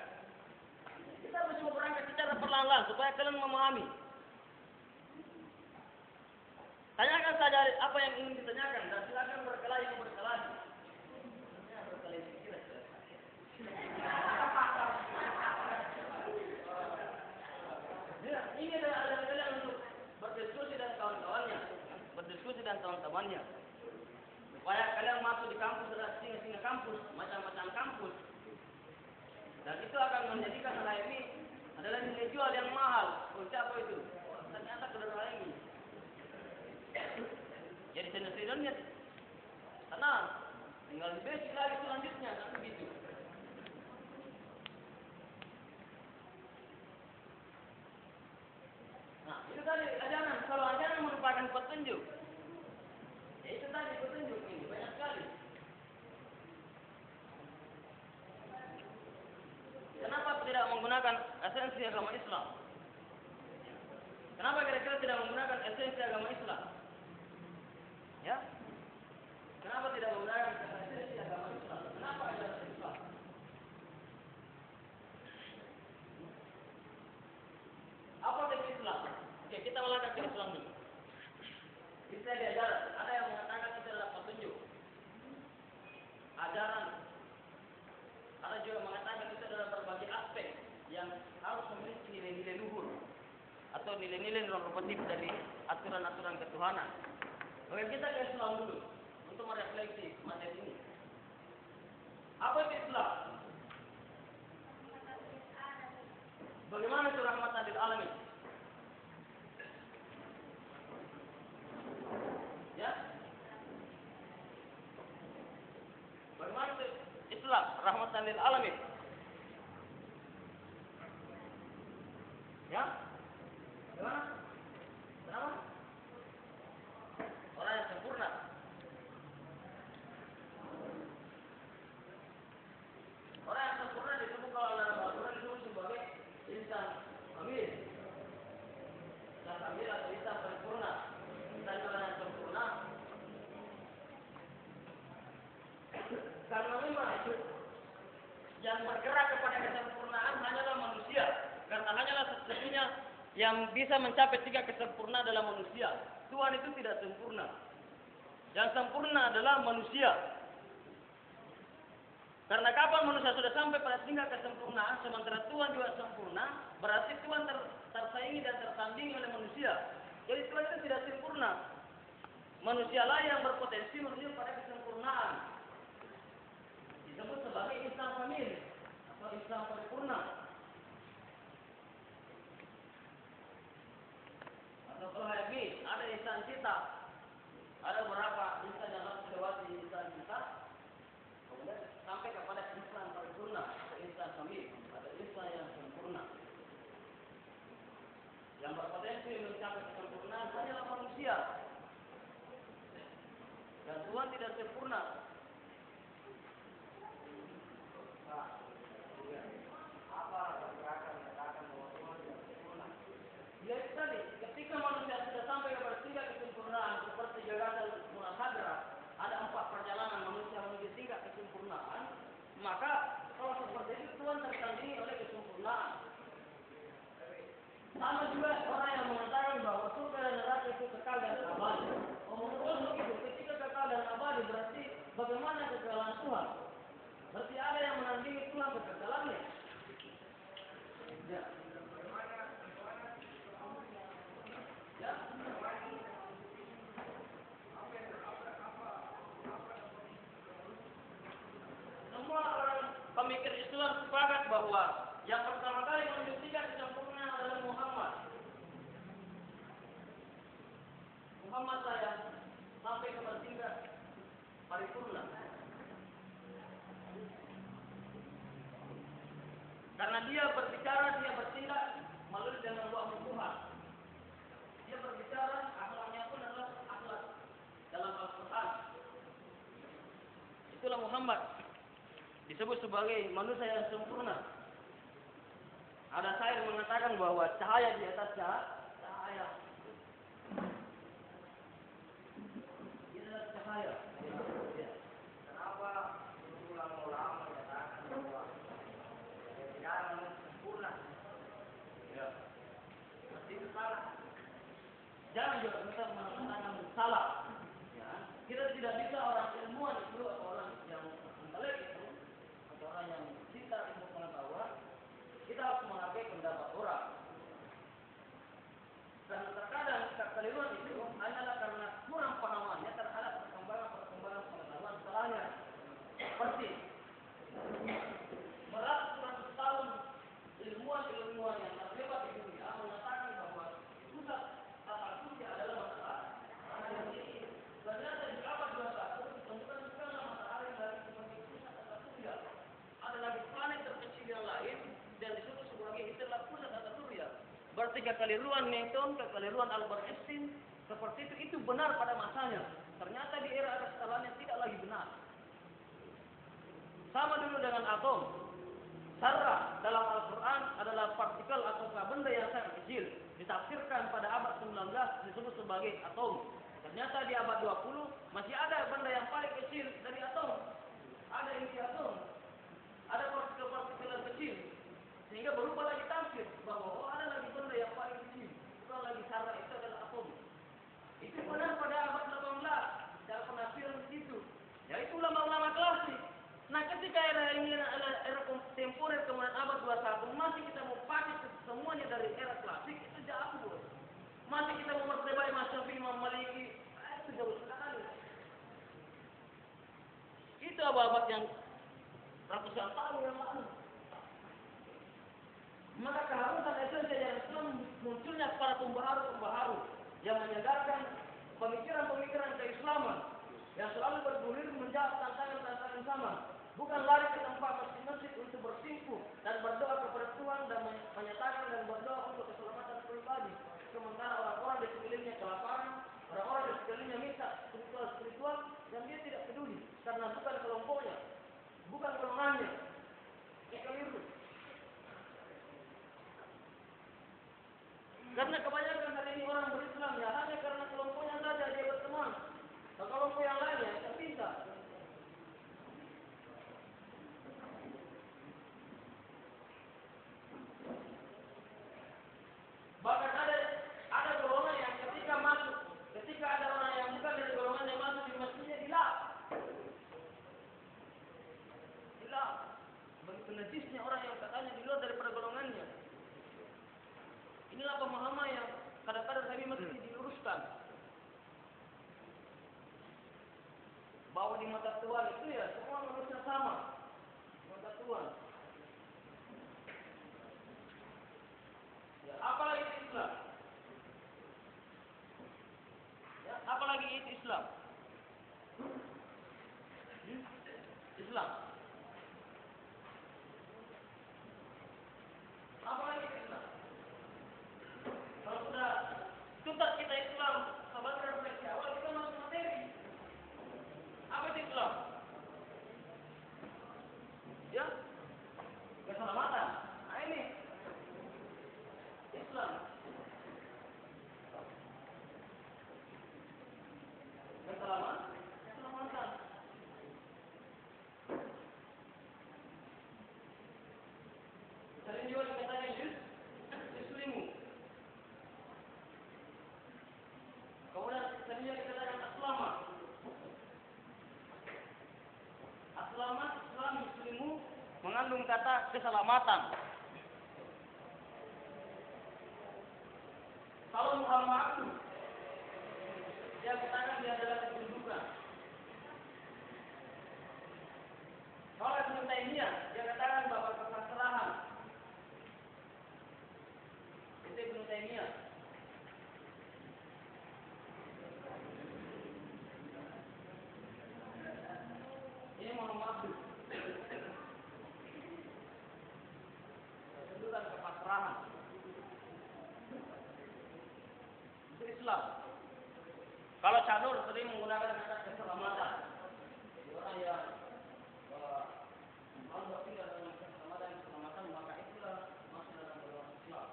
Kita harus coba berangkat secara perlahan-lahan supaya kalian memahami. Tanyakan saja apa yang ingin ditanyakan dan silakan berkelahi yang berkelahi. Ya, berkelahi sedikit aja. Ya, ini adalah kalian untuk berdiskusi dan kawan-kawannya, berdiskusi dan teman-temannya. Supaya kalian masuk di kampus adalah singa-singa kampus, macam-macam kampus. Dan itu akan menjadikan hal ini adalah nilai jual yang mahal. Oh, siapa itu? Oh, ternyata kedua ini. Jadi senior-seniornya tenang, tinggal di basic lagi selanjutnya, kan begitu. Nah, itu tadi ajaran. Kalau ajaran merupakan petunjuk, ya itu tadi petunjuk ini banyak sekali. Kenapa tidak menggunakan esensi agama Islam? Kenapa kira-kira tidak menggunakan esensi agama Islam? Ya? Kenapa tidak menggunakan esensi agama Islam? Kenapa ajaran Islam? Apa dari Islam? Oke, kita melakukan ke Islam dulu. Kita diajaran. Ada yang mengatakan itu adalah petunjuk. Ajaran. Ada juga mengatakan itu adalah berbagai aspek yang nilai-nilai normatif dari aturan-aturan ketuhanan. Oke, kita ke Islam dulu untuk merefleksi materi ini. Apa itu Islam? Bagaimana itu rahmatan lil alamin? Ya? Bagaimana itu Islam rahmatan lil alamin? Ya? Bagaimana? Kenapa? Orang yang sempurna. Orang yang sempurna disebut kalau dalam Al-Quran disebut sebagai insan kamil. Insan kamil atau insan paripurna. Insan orang yang sempurna. Karena memang yang bergerak kepada kesempurnaan hanyalah manusia. Karena hanyalah satu-satunya yang bisa mencapai 3 kesempurnaan dalam manusia. Tuhan itu tidak sempurna. Yang sempurna adalah manusia. Karena kapan manusia sudah sampai pada tingkat kesempurnaan, sementara Tuhan juga sempurna, berarti Tuhan tersaingi dan tertandingi oleh manusia. Jadi Tuhan itu tidak sempurna. Manusialah yang berpotensi menuju pada kesempurnaan. Disebut sebagai insan kamil atau insan paripurna. Atau kalau lagi ada insan cita, ada beberapa insan yang harus dilewati insan cita, kemudian sampai kepada insan paripurna, insan kamil, ada insan yang sempurna. Yang berpotensi mencapai kesempurnaan hanyalah manusia. Dan Tuhan tidak sempurna. Apa pergerakan katakan bahwa Tuhan tidak sempurna? Ya itu tadi, ketika manusia sudah sampai kepada tingkat kesempurnaan seperti gagasan Muhadara, ada 4 perjalanan manusia menuju tingkat kesempurnaan, maka kalau seperti itu Tuhan tertandingi oleh kesempurnaan. Sama juga orang yang mengatakan bahwa surga dan neraka itu kekal dan abadi. Menurut begitu, ketika kekal dan abadi berarti bagaimana kekalahan Tuhan? Berarti ada yang menandingi Tuhan kekekalannya. Ya. Ya. Semua orang pemikir Islam sepakat bahwa yang pertama kali menunjukkan kesempurnaan adalah Muhammad. Muhammad saya sampai ke tingkat paripurna. Karena dia berbicara, dia bertindak melalui dengan wahyu Tuhan. Dia berbicara, akhlaknya pun adalah akhlak dalam Al-Quran. Itulah Muhammad. Disebut sebagai manusia yang sempurna. Ada syair mengatakan bahwa cahaya di atas cahaya. Dia adalah cahaya. Kenapa ulama-ulama menyatakan bahwa tidak ada manusia sempurna? Ya. Seperti itu salah. Jangan juga kita mengatakan salah. Ya. Kita tidak bisa orang ilmuwan itu atau orang yang intelek itu atau orang yang cinta ilmu pengetahuan, kita harus menghargai pendapat orang. Dan terkadang kekeliruan itu hanyalah karena kurang pahamannya terhadap perkembangan pengetahuan salahnya. Seperti beratus-ratus tahun ilmuwan yang terlibat di dunia mengatakan bahwa pusat tata surya adalah matahari. Ternyata di abad 21 ditemukan bukanlah matahari lagi sebagai pusat tata surya. Ada lagi planet terkecil yang lain dan disebut sebagai itulah pusat tata surya. Berarti kekeliruan Newton, kekeliruan Albert Einstein seperti itu benar pada masanya. Ternyata di era setelahnya tidak lagi benar. Sama dulu dengan atom. Zarrah dalam Al-Quran adalah partikel atau benda yang sangat kecil. Ditafsirkan pada abad 19 disebut sebagai atom. Ternyata di abad 20 masih ada benda yang paling kecil dari atom. Ada inti atom. Ada partikel-partikel yang kecil. Sehingga berubah lagi tafsir bahwa ada lagi benda yang paling kecil. Bukan lagi zarrah, itu adalah atom. Itu benar pada abad 18 dalam penafsiran itu. Ya itu ulama-ulama klasik. Nah ketika era ini era kontemporer kemudian abad 21 masih kita mau pakai semuanya dari era klasik itu jauh. Masih kita mempersebai Imam Syafi'i, Imam Maliki, itu jauh sekali. Itu abad-abad yang ratusan tahun yang lalu. Maka keharusan esensi yang Islam munculnya para pembaharu yang menyegarkan pemikiran-pemikiran keislaman yang selalu bergulir menjawab tantangan-tantangan sama. Bukan lari ke tempat masjid-masjid untuk bersimpuh dan berdoa kepada Tuhan dan menyatakan dan berdoa untuk keselamatan pribadi. Sementara orang-orang di sekelilingnya kelaparan, orang-orang di sekelilingnya minta spiritual yang dia tidak peduli karena bukan kelompoknya, bukan golongannya. Ini keliru. Karena kebanyakan hari ini orang berislam ya hanya karena kelompoknya saja dia berteman. Kalau kelompok yang lainnya tidak bisa. Bahkan ada golongan yang ketika ada orang yang bukan dari golongan yang masuk di masjidnya hilaf. Begitu najisnya orang yang katanya di luar daripada golongannya. Inilah pemahaman yang kadang-kadang kami mesti diluruskan. Bahwa di mata Tuhan itu ya semua manusia sama. Mata Tuhan. Ya, apalagi Islam. Ya, apalagi itu Islam. Islam. Apalagi Islam. Kalau sudah tuntas kita Islam, sahabat refleksi awal kita masuk materi. Apa itu Islam? Ya, keselamatan. Nah ini Islam. Keselamatan. Sering juga dikatakan Muslimu. Kemudian sering juga dikatakan aslama. Aslama, Islam, Muslimu mengandung kata keselamatan. Kalau Muhammad dia katakan dia adalah ketundukan. Kalau Ibnu Taimiyah dia katakan bahwa kepasrahan. Itu Ibnu Taimiyah. Ini Muhammad ketundukan kepasrahan. Itu Islam. Kalau Canur sering menggunakan kata keselamatan. Orang yang mau berpindah dengan keselamatan maka itulah masuk dalam golongan Islam.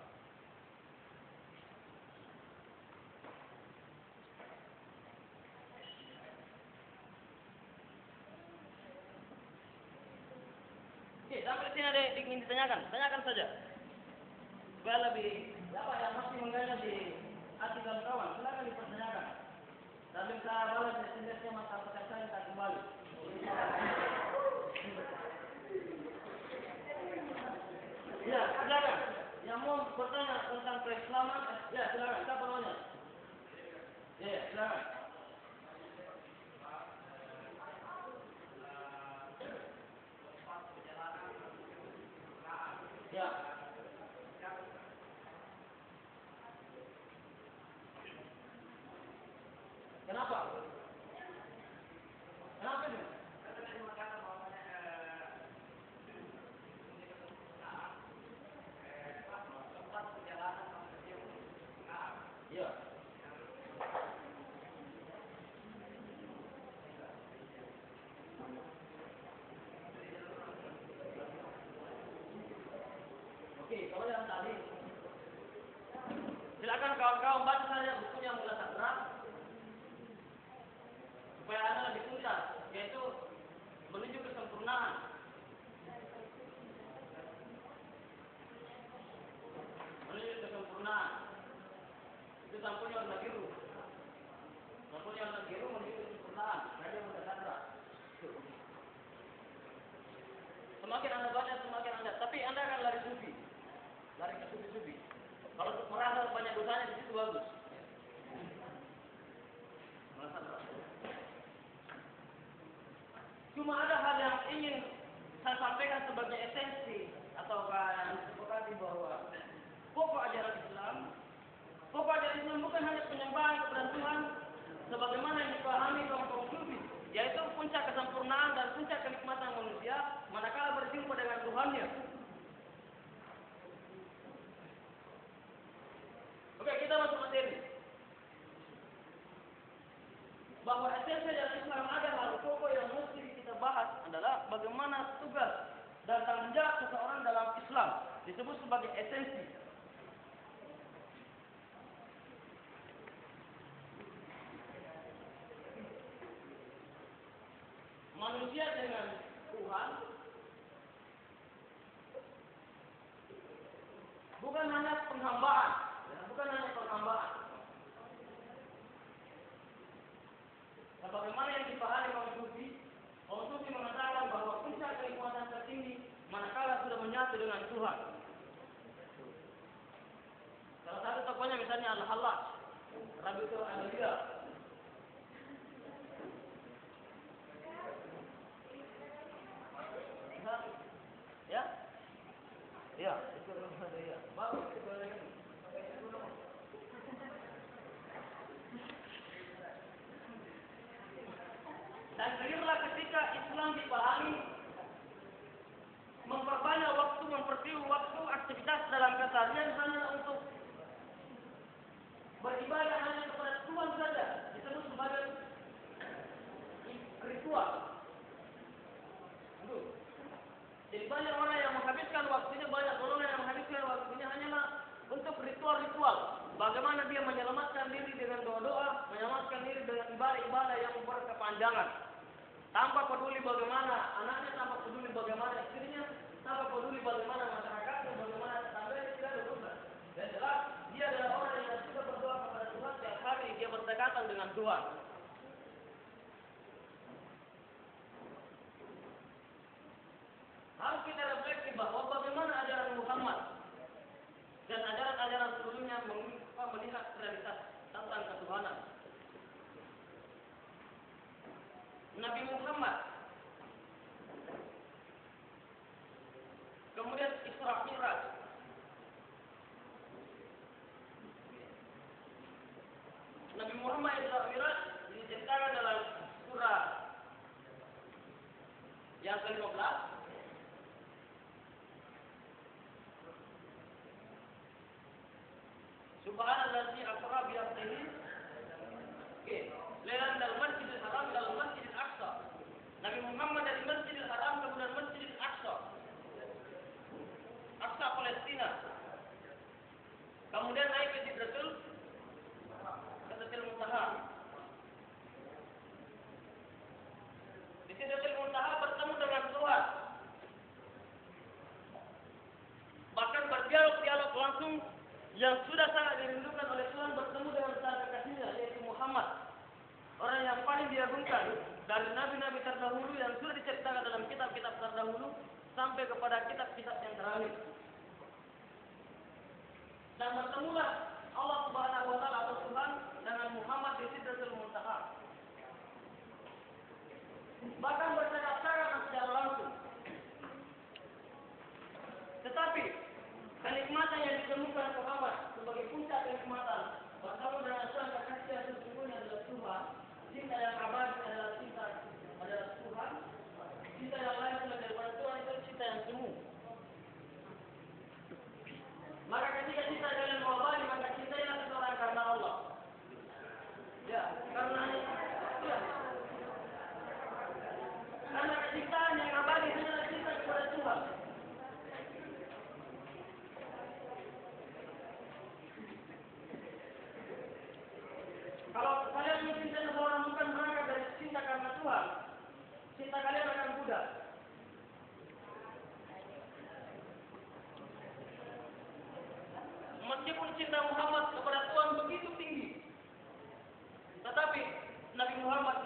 Oke, sampai sini ada yang ingin ditanyakan, tanyakan saja. Supaya lebih apa yang masih mengganggu di hati kawan-kawan, silakan dipertanyakan. Dan saya balas sendiri mata perkataan kita kembali. Ya, silakan. Yang mau bertanya tentang keislaman, ya silakan. Siapa namanya? Ya, silakan. Ya. Kenapa? Kenapa itu? Ya. Oke, kalau yang tadi, silakan kawan-kawan baca saja bukunya Mullah Sadrak supaya Anda lebih tuntas, yaitu menuju kesempurnaan. Menuju kesempurnaan. Itu sampulnya warna biru. Sampulnya warna biru menuju kesempurnaan. Jadi Mullah Sadrak. Semakin Anda baca, semakin Anda. Tapi Anda akan lari sufi. Lari ke sufi-sufi. Kalau merasa banyak dosanya di situ bagus. Cuma ada hal yang ingin saya sampaikan sebagai esensi atau yang disepakati bahwa pokok ajaran Islam bukan hanya penyembahan kepada Tuhan sebagaimana yang dipahami kaum sufi, yaitu puncak kesempurnaan dan puncak kenikmatan manusia manakala berjumpa dengan Tuhannya. Oke, kita masuk materi. Bahwa esensi dari Islam ada hal pokok yang mesti kita bahas adalah bagaimana tugas dan tanggung jawab seseorang dalam Islam disebut sebagai esensi. Manusia dengan Tuhan bukan hanya penghambaan, sebagaimana yang dipahami kaum sufi mengatakan bahwa puncak kenikmatan tertinggi manakala sudah menyatu dengan Tuhan. Salah satu tokohnya misalnya Al-Hallaj, Rabi'atul Adawiyah. Ya, itu ada ya. Baru itu lagi. Dan clearlah ketika Islam dipahami memperbanyak waktu, mempertiup waktu aktivitas dalam keseharian hanya untuk beribadah hanya kepada Tuhan saja, disebut sebagai ritual. Jadi banyak orang yang menghabiskan waktunya, banyak golongan yang menghabiskan waktunya hanyalah untuk ritual-ritual. Bagaimana dia menyelamatkan diri dengan doa-doa, menyelamatkan diri dengan ibadah-ibadah yang berkepanjangan. Tanpa peduli bagaimana anaknya, tanpa peduli bagaimana istrinya, tanpa peduli bagaimana masyarakatnya, bagaimana tetangganya, tidak ada urusan. Dan jelas dia adalah orang yang sudah berdoa kepada Tuhan setiap hari, dia berdekatan dengan Tuhan. Harus kita refleksi bahwa bagaimana ajaran Muhammad dan ajaran-ajaran sebelumnya melihat realitas tentang ketuhanan. Nabi Muhammad kemudian Isra Mi'raj. Nabi Muhammad Isra Mi'raj diceritakan dalam surah yang ke-15. Subhanallah asra bi abdihi lailan dal masjidil haram dal masjidil aqsa. Nabi Muhammad dari Masjidil Haram kemudian Masjidil Aqsa, Aqsa Palestina, kemudian naik ke Sidratul Muntaha. Di Sidratul Muntaha bertemu dengan Tuhan, bahkan berdialog langsung yang sudah sangat dirindukan oleh Tuhan, bertemu dengan sang kekasihnya yaitu Muhammad, orang yang paling diagungkan dari nabi-nabi terdahulu yang sudah diceritakan dalam kitab-kitab terdahulu sampai kepada kitab-kitab yang terakhir. Dan bertemulah Allah Subhanahu wa taala atau Tuhan dengan Muhammad di Sidratul Muntaha. Bahkan bercakap-cakap secara langsung. Tetapi kenikmatan yang ditemukan Muhammad sebagai puncak kenikmatan bersama dengan sang kekasih yang sesungguhnya adalah Tuhan. Cinta yang abadi adalah cinta adalah Tuhan. Cinta yang lain selain daripada Tuhan itu cinta yang semu. Maka ketika cinta kalian mengabadi, maka cintailah seseorang karena Allah. Ya, karena kecintaan yang abadi adalah cinta kepada Tuhan. Kalau kalian mencintai seseorang bukan berangkat dari cinta karena Tuhan, cinta kalian akan pudar. Meskipun cinta Muhammad kepada Tuhan begitu tinggi, tetapi Nabi Muhammad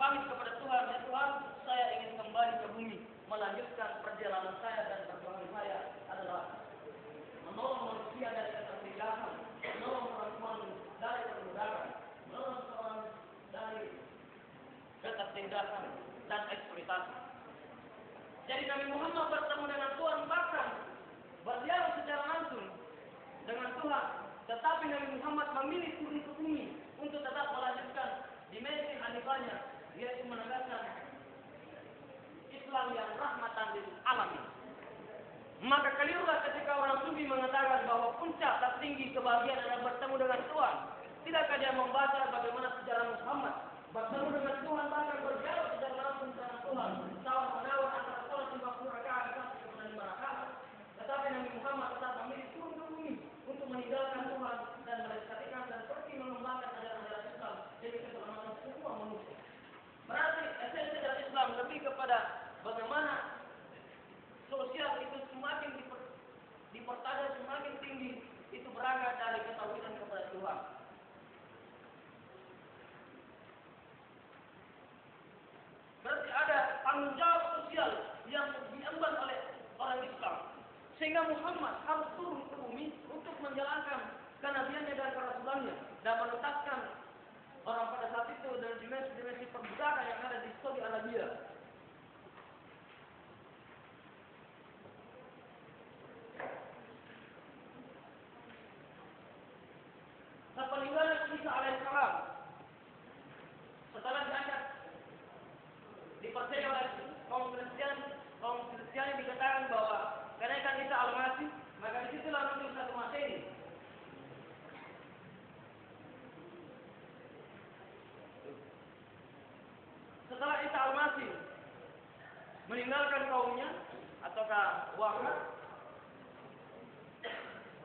pamit kepada Tuhan, ya Tuhan, saya ingin kembali ke bumi, melanjutkan perjalanan saya dan perjuangan saya adalah menolong manusia dari ketertindasan, menolong perempuan dari perbudakan, menolong seorang dari ketertindasan dan eksploitasi. eksploitasi. Jadi Nabi Muhammad bertemu dengan Tuhan, bahkan berdialog secara langsung dengan Tuhan, tetapi Nabi Muhammad memilih turun ke bumi untuk tetap melanjutkan dimensi hanifahnya, yaitu menegakkan Islam yang rahmatan lil alamin. Maka kelirulah ketika orang sufi mengatakan bahwa puncak tertinggi kebahagiaan adalah bertemu dengan Tuhan. Tidakkah dia membaca bagaimana sejarah Muhammad bertemu dengan Tuhan, bahkan berdialog secara langsung dengan Tuhan, tawar menawar antara sholat 50 rakaat sampai 5 rakaat. Tetapi Nabi Muhammad tetap memilih turun ke bumi untuk meninggalkan Tuhan dan melestarikan dan pergi mengembangkan ajaran-ajaran Islam demi keselamatan semua manusia. Berarti esensi dari Islam lebih kepada bagaimana sosial itu semakin dipertajam, semakin tinggi, itu berangkat dari ketauhidan kepada Tuhan. Berarti ada tanggung jawab sosial yang diemban oleh orang Islam, sehingga Muhammad harus turun ke bumi untuk menjalankan kenabiannya dan kerasulannya dan menuntaskan orang pada saat itu dari dimensi-dimensi perbudakan yang ada di Saudi Arabia. Peninggalan Isa alaihissalam setelah diangkat dipercaya oleh kaum Kristiani dikatakan bahwa kenaikan Isa al-Masih, maka disitulah muncul satu Masehi. Setelah Isa al-Masih meninggalkan kaumnya ataukah wafat,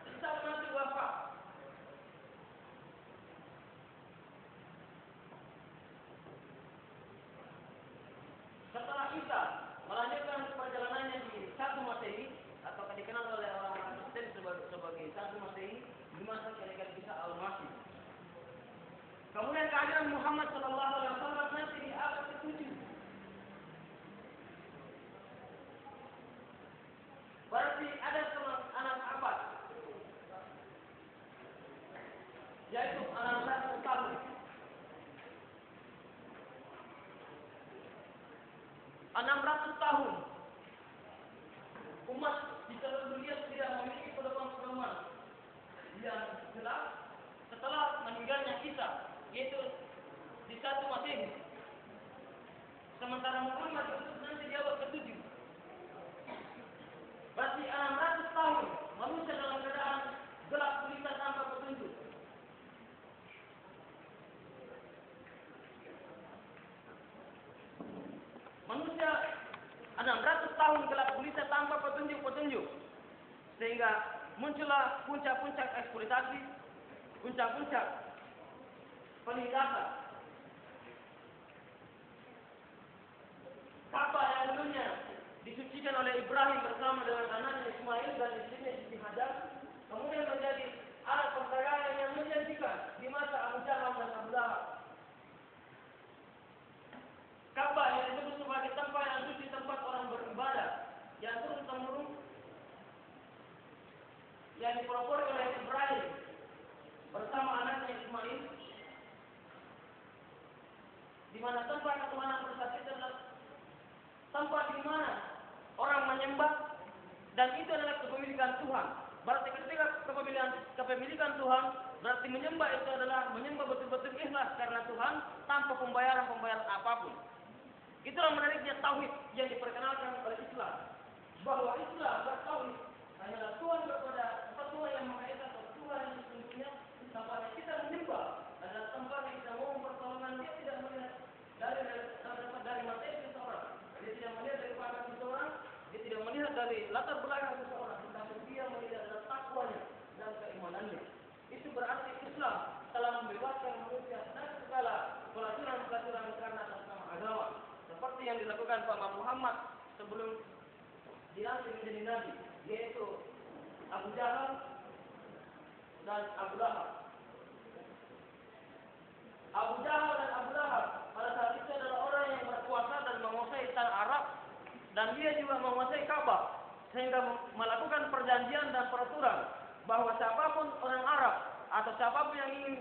Isa al-Masih wafat. Setelah Isa melanjutkan perjalanannya di 1 Masehi atau dikenal oleh orang-orang Kristen sebagai 1 Masehi, di masa kenaikan Isa al-Masih. Kemudian kehadiran Muhammad SAW nanti di abad ke-7. Berarti ada anak abad, yaitu anak 100 tahun. 600 tahun umat di seluruh dunia tidak memiliki pedoman-pedoman yang jelas setelah meninggalnya Isa, yaitu di 1 Masehi. Sementara Muhammad itu nanti di abad ke-7. Berarti 600 tahun manusia dalam keadaan gelap gulita tanpa petunjuk. Manusia 600 tahun gelap gulita tanpa petunjuk-petunjuk, sehingga muncullah puncak-puncak eksploitasi, puncak-puncak penindasan. Ka'bah yang dulunya disucikan oleh Ibrahim bersama dengan anaknya Ismail dan istrinya Siti Hajar, kemudian menjadi alat perdagangan yang menjanjikan di masa Abu Jahal dan Abu Lahab. Ka'bah yang disebut sebagai tempat yang suci, tempat orang beribadah, yang turun-temurun, yang dipelopori oleh Ibrahim bersama anaknya Ismail, di mana tempat ketuhanan bersatu adalah tempat di mana orang menyembah, dan itu adalah kepemilikan Tuhan. Berarti ketika kepemilikan Tuhan, berarti menyembah itu adalah menyembah betul-betul ikhlas karena Tuhan tanpa pembayaran apapun. Itulah menariknya tauhid yang diperkenalkan oleh Islam, bahwa Islam bertauhid hanyalah Tuhan kepada Tuhan yang Maha Esa atau Tuhan yang sesungguhnya. Tempat yang kita menyembah adalah tempat yang kita mohon pertolongan. Dia tidak melihat dari materi seseorang, dia tidak melihat dari pakaian seseorang, dia tidak melihat dari latar belakang seseorang, tetapi dia melihat dari takwanya dan keimanannya. Itu berarti Islam telah membebaskan manusia dari segala pelaturan-pelaturan karena atas nama agama, seperti yang dilakukan Pak Muhammad sebelum dilantik menjadi nabi, yaitu Abu Jahal dan Abu Lahab. Abu Jahal dan Abu Lahab pada saat itu adalah orang yang berkuasa dan menguasai tanah Arab, dan dia juga menguasai Ka'bah, sehingga melakukan perjanjian dan peraturan bahwa siapapun orang Arab atau siapapun yang ingin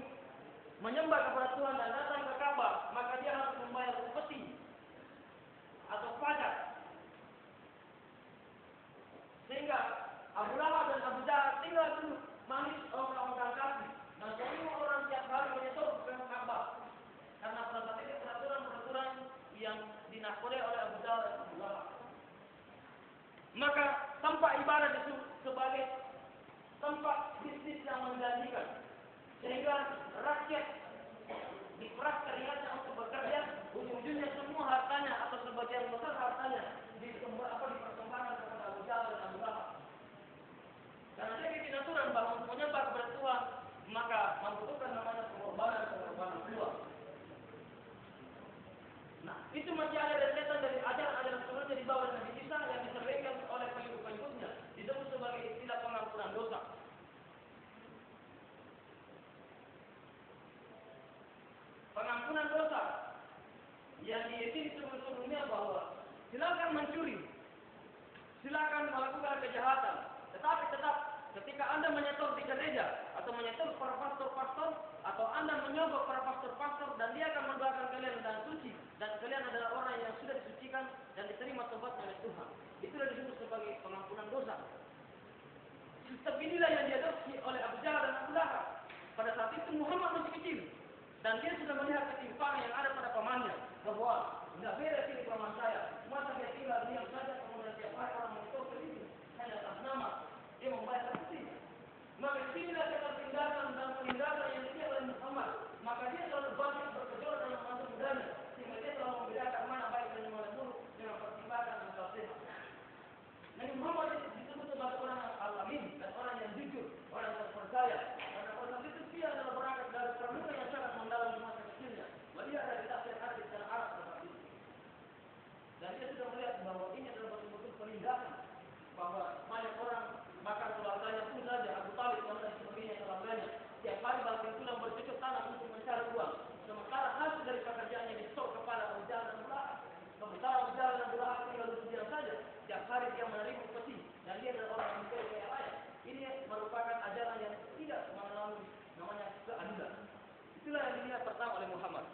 menyembah kepada Tuhan dan datang ke Ka'bah, maka dia harus membayar upeti. atau pajak. Sehingga Abu Lahab dan Abu Jahal tinggal dulu manis orang-orang kafir. Dan semua orang tiap hari menyetor ke Ka'bah. Karena pada saat itu peraturan-peraturan yang dinakodai oleh Abu Jahal dan Abu Lahab. Maka tempat ibadah itu sebagai tempat bisnis yang menjanjikan. Sehingga rakyat diperas keringatnya untuk bekerja, ujung-ujungnya semua hartanya atau sebagian besar hartanya dipersembahkan kepada Abu Jahal dan Abu Lahab. Karena dia bikin aturan bahwa untuk menyebar kepada Tuhan, maka membutuhkan namanya pengorbanan jiwa. Nah, itu masih ada rentetan dari ajaran-ajaran sebelumnya di bawah Nabi Isa yang disampaikan oleh pengikut-pengikutnya, disebut sebagai istilah pengampunan dosa. Pengampunan dosa yang diisi sebelum-sebelumnya bahwa silakan mencuri, silakan melakukan kejahatan, tetapi tetap ketika Anda menyetor di gereja atau menyetor para pastor-pastor atau Anda menyogok para pastor-pastor dan dia akan mendoakan kalian dan suci dan kalian adalah orang yang sudah disucikan dan diterima tobat oleh Tuhan. Itulah disebut sebagai pengampunan dosa. Sistem inilah yang diadopsi oleh Abu Jahal dan Abu Lahab. Pada saat itu Muhammad masih kecil dan dia sudah melihat ketimpangan yang ada pada pamannya bahwa tidak beres ini paman saya. Masa dia tinggal diam saja kemudian tiap hari orang menyetor ke situ hanya atas nama dia membayar pasti. Maka inilah ketertinggalan dan penindasan yang dia oleh Muhammad. Maka dia selalu banyak bergejolak dalam masa mudanya sehingga dia selalu membedakan mana baik dan mana buruk dengan pertimbangan dan nasihat. Nabi Muhammad disebut sebagai orang yang alamin dan orang yang jujur, orang yang terpercaya. Karena pada saat itu dia adalah berangkat dari permulaan yang sangat mendalam di masa kecilnya. Dia ada di tafsir hadis secara Arab seperti itu. Dan dia sudah melihat bahwa ini adalah betul-betul penindasan bahwa banyak orang bahkan keluarganya pun saja Abu Talib dan sebagainya keluarganya tiap hari banting tulang bercocok tanam untuk mencari uang. Sementara hasil dari pekerjaannya distok kepada Abu Jahal dan Abu Lahab. Sementara Abu Jahal dan Abu Lahab tinggal diam saja. Tiap hari dia menerima peti dan dia adalah orang yang kaya raya. Ini merupakan ajaran yang tidak mengalami namanya keadilan. Itulah yang dilihat pertama oleh Muhammad.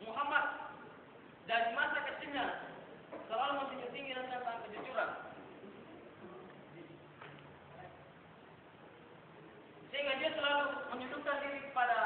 Muhammad dari masa kecilnya selalu mentinggi tentang kejujuran. Sehingga dia selalu menyudutkan diri pada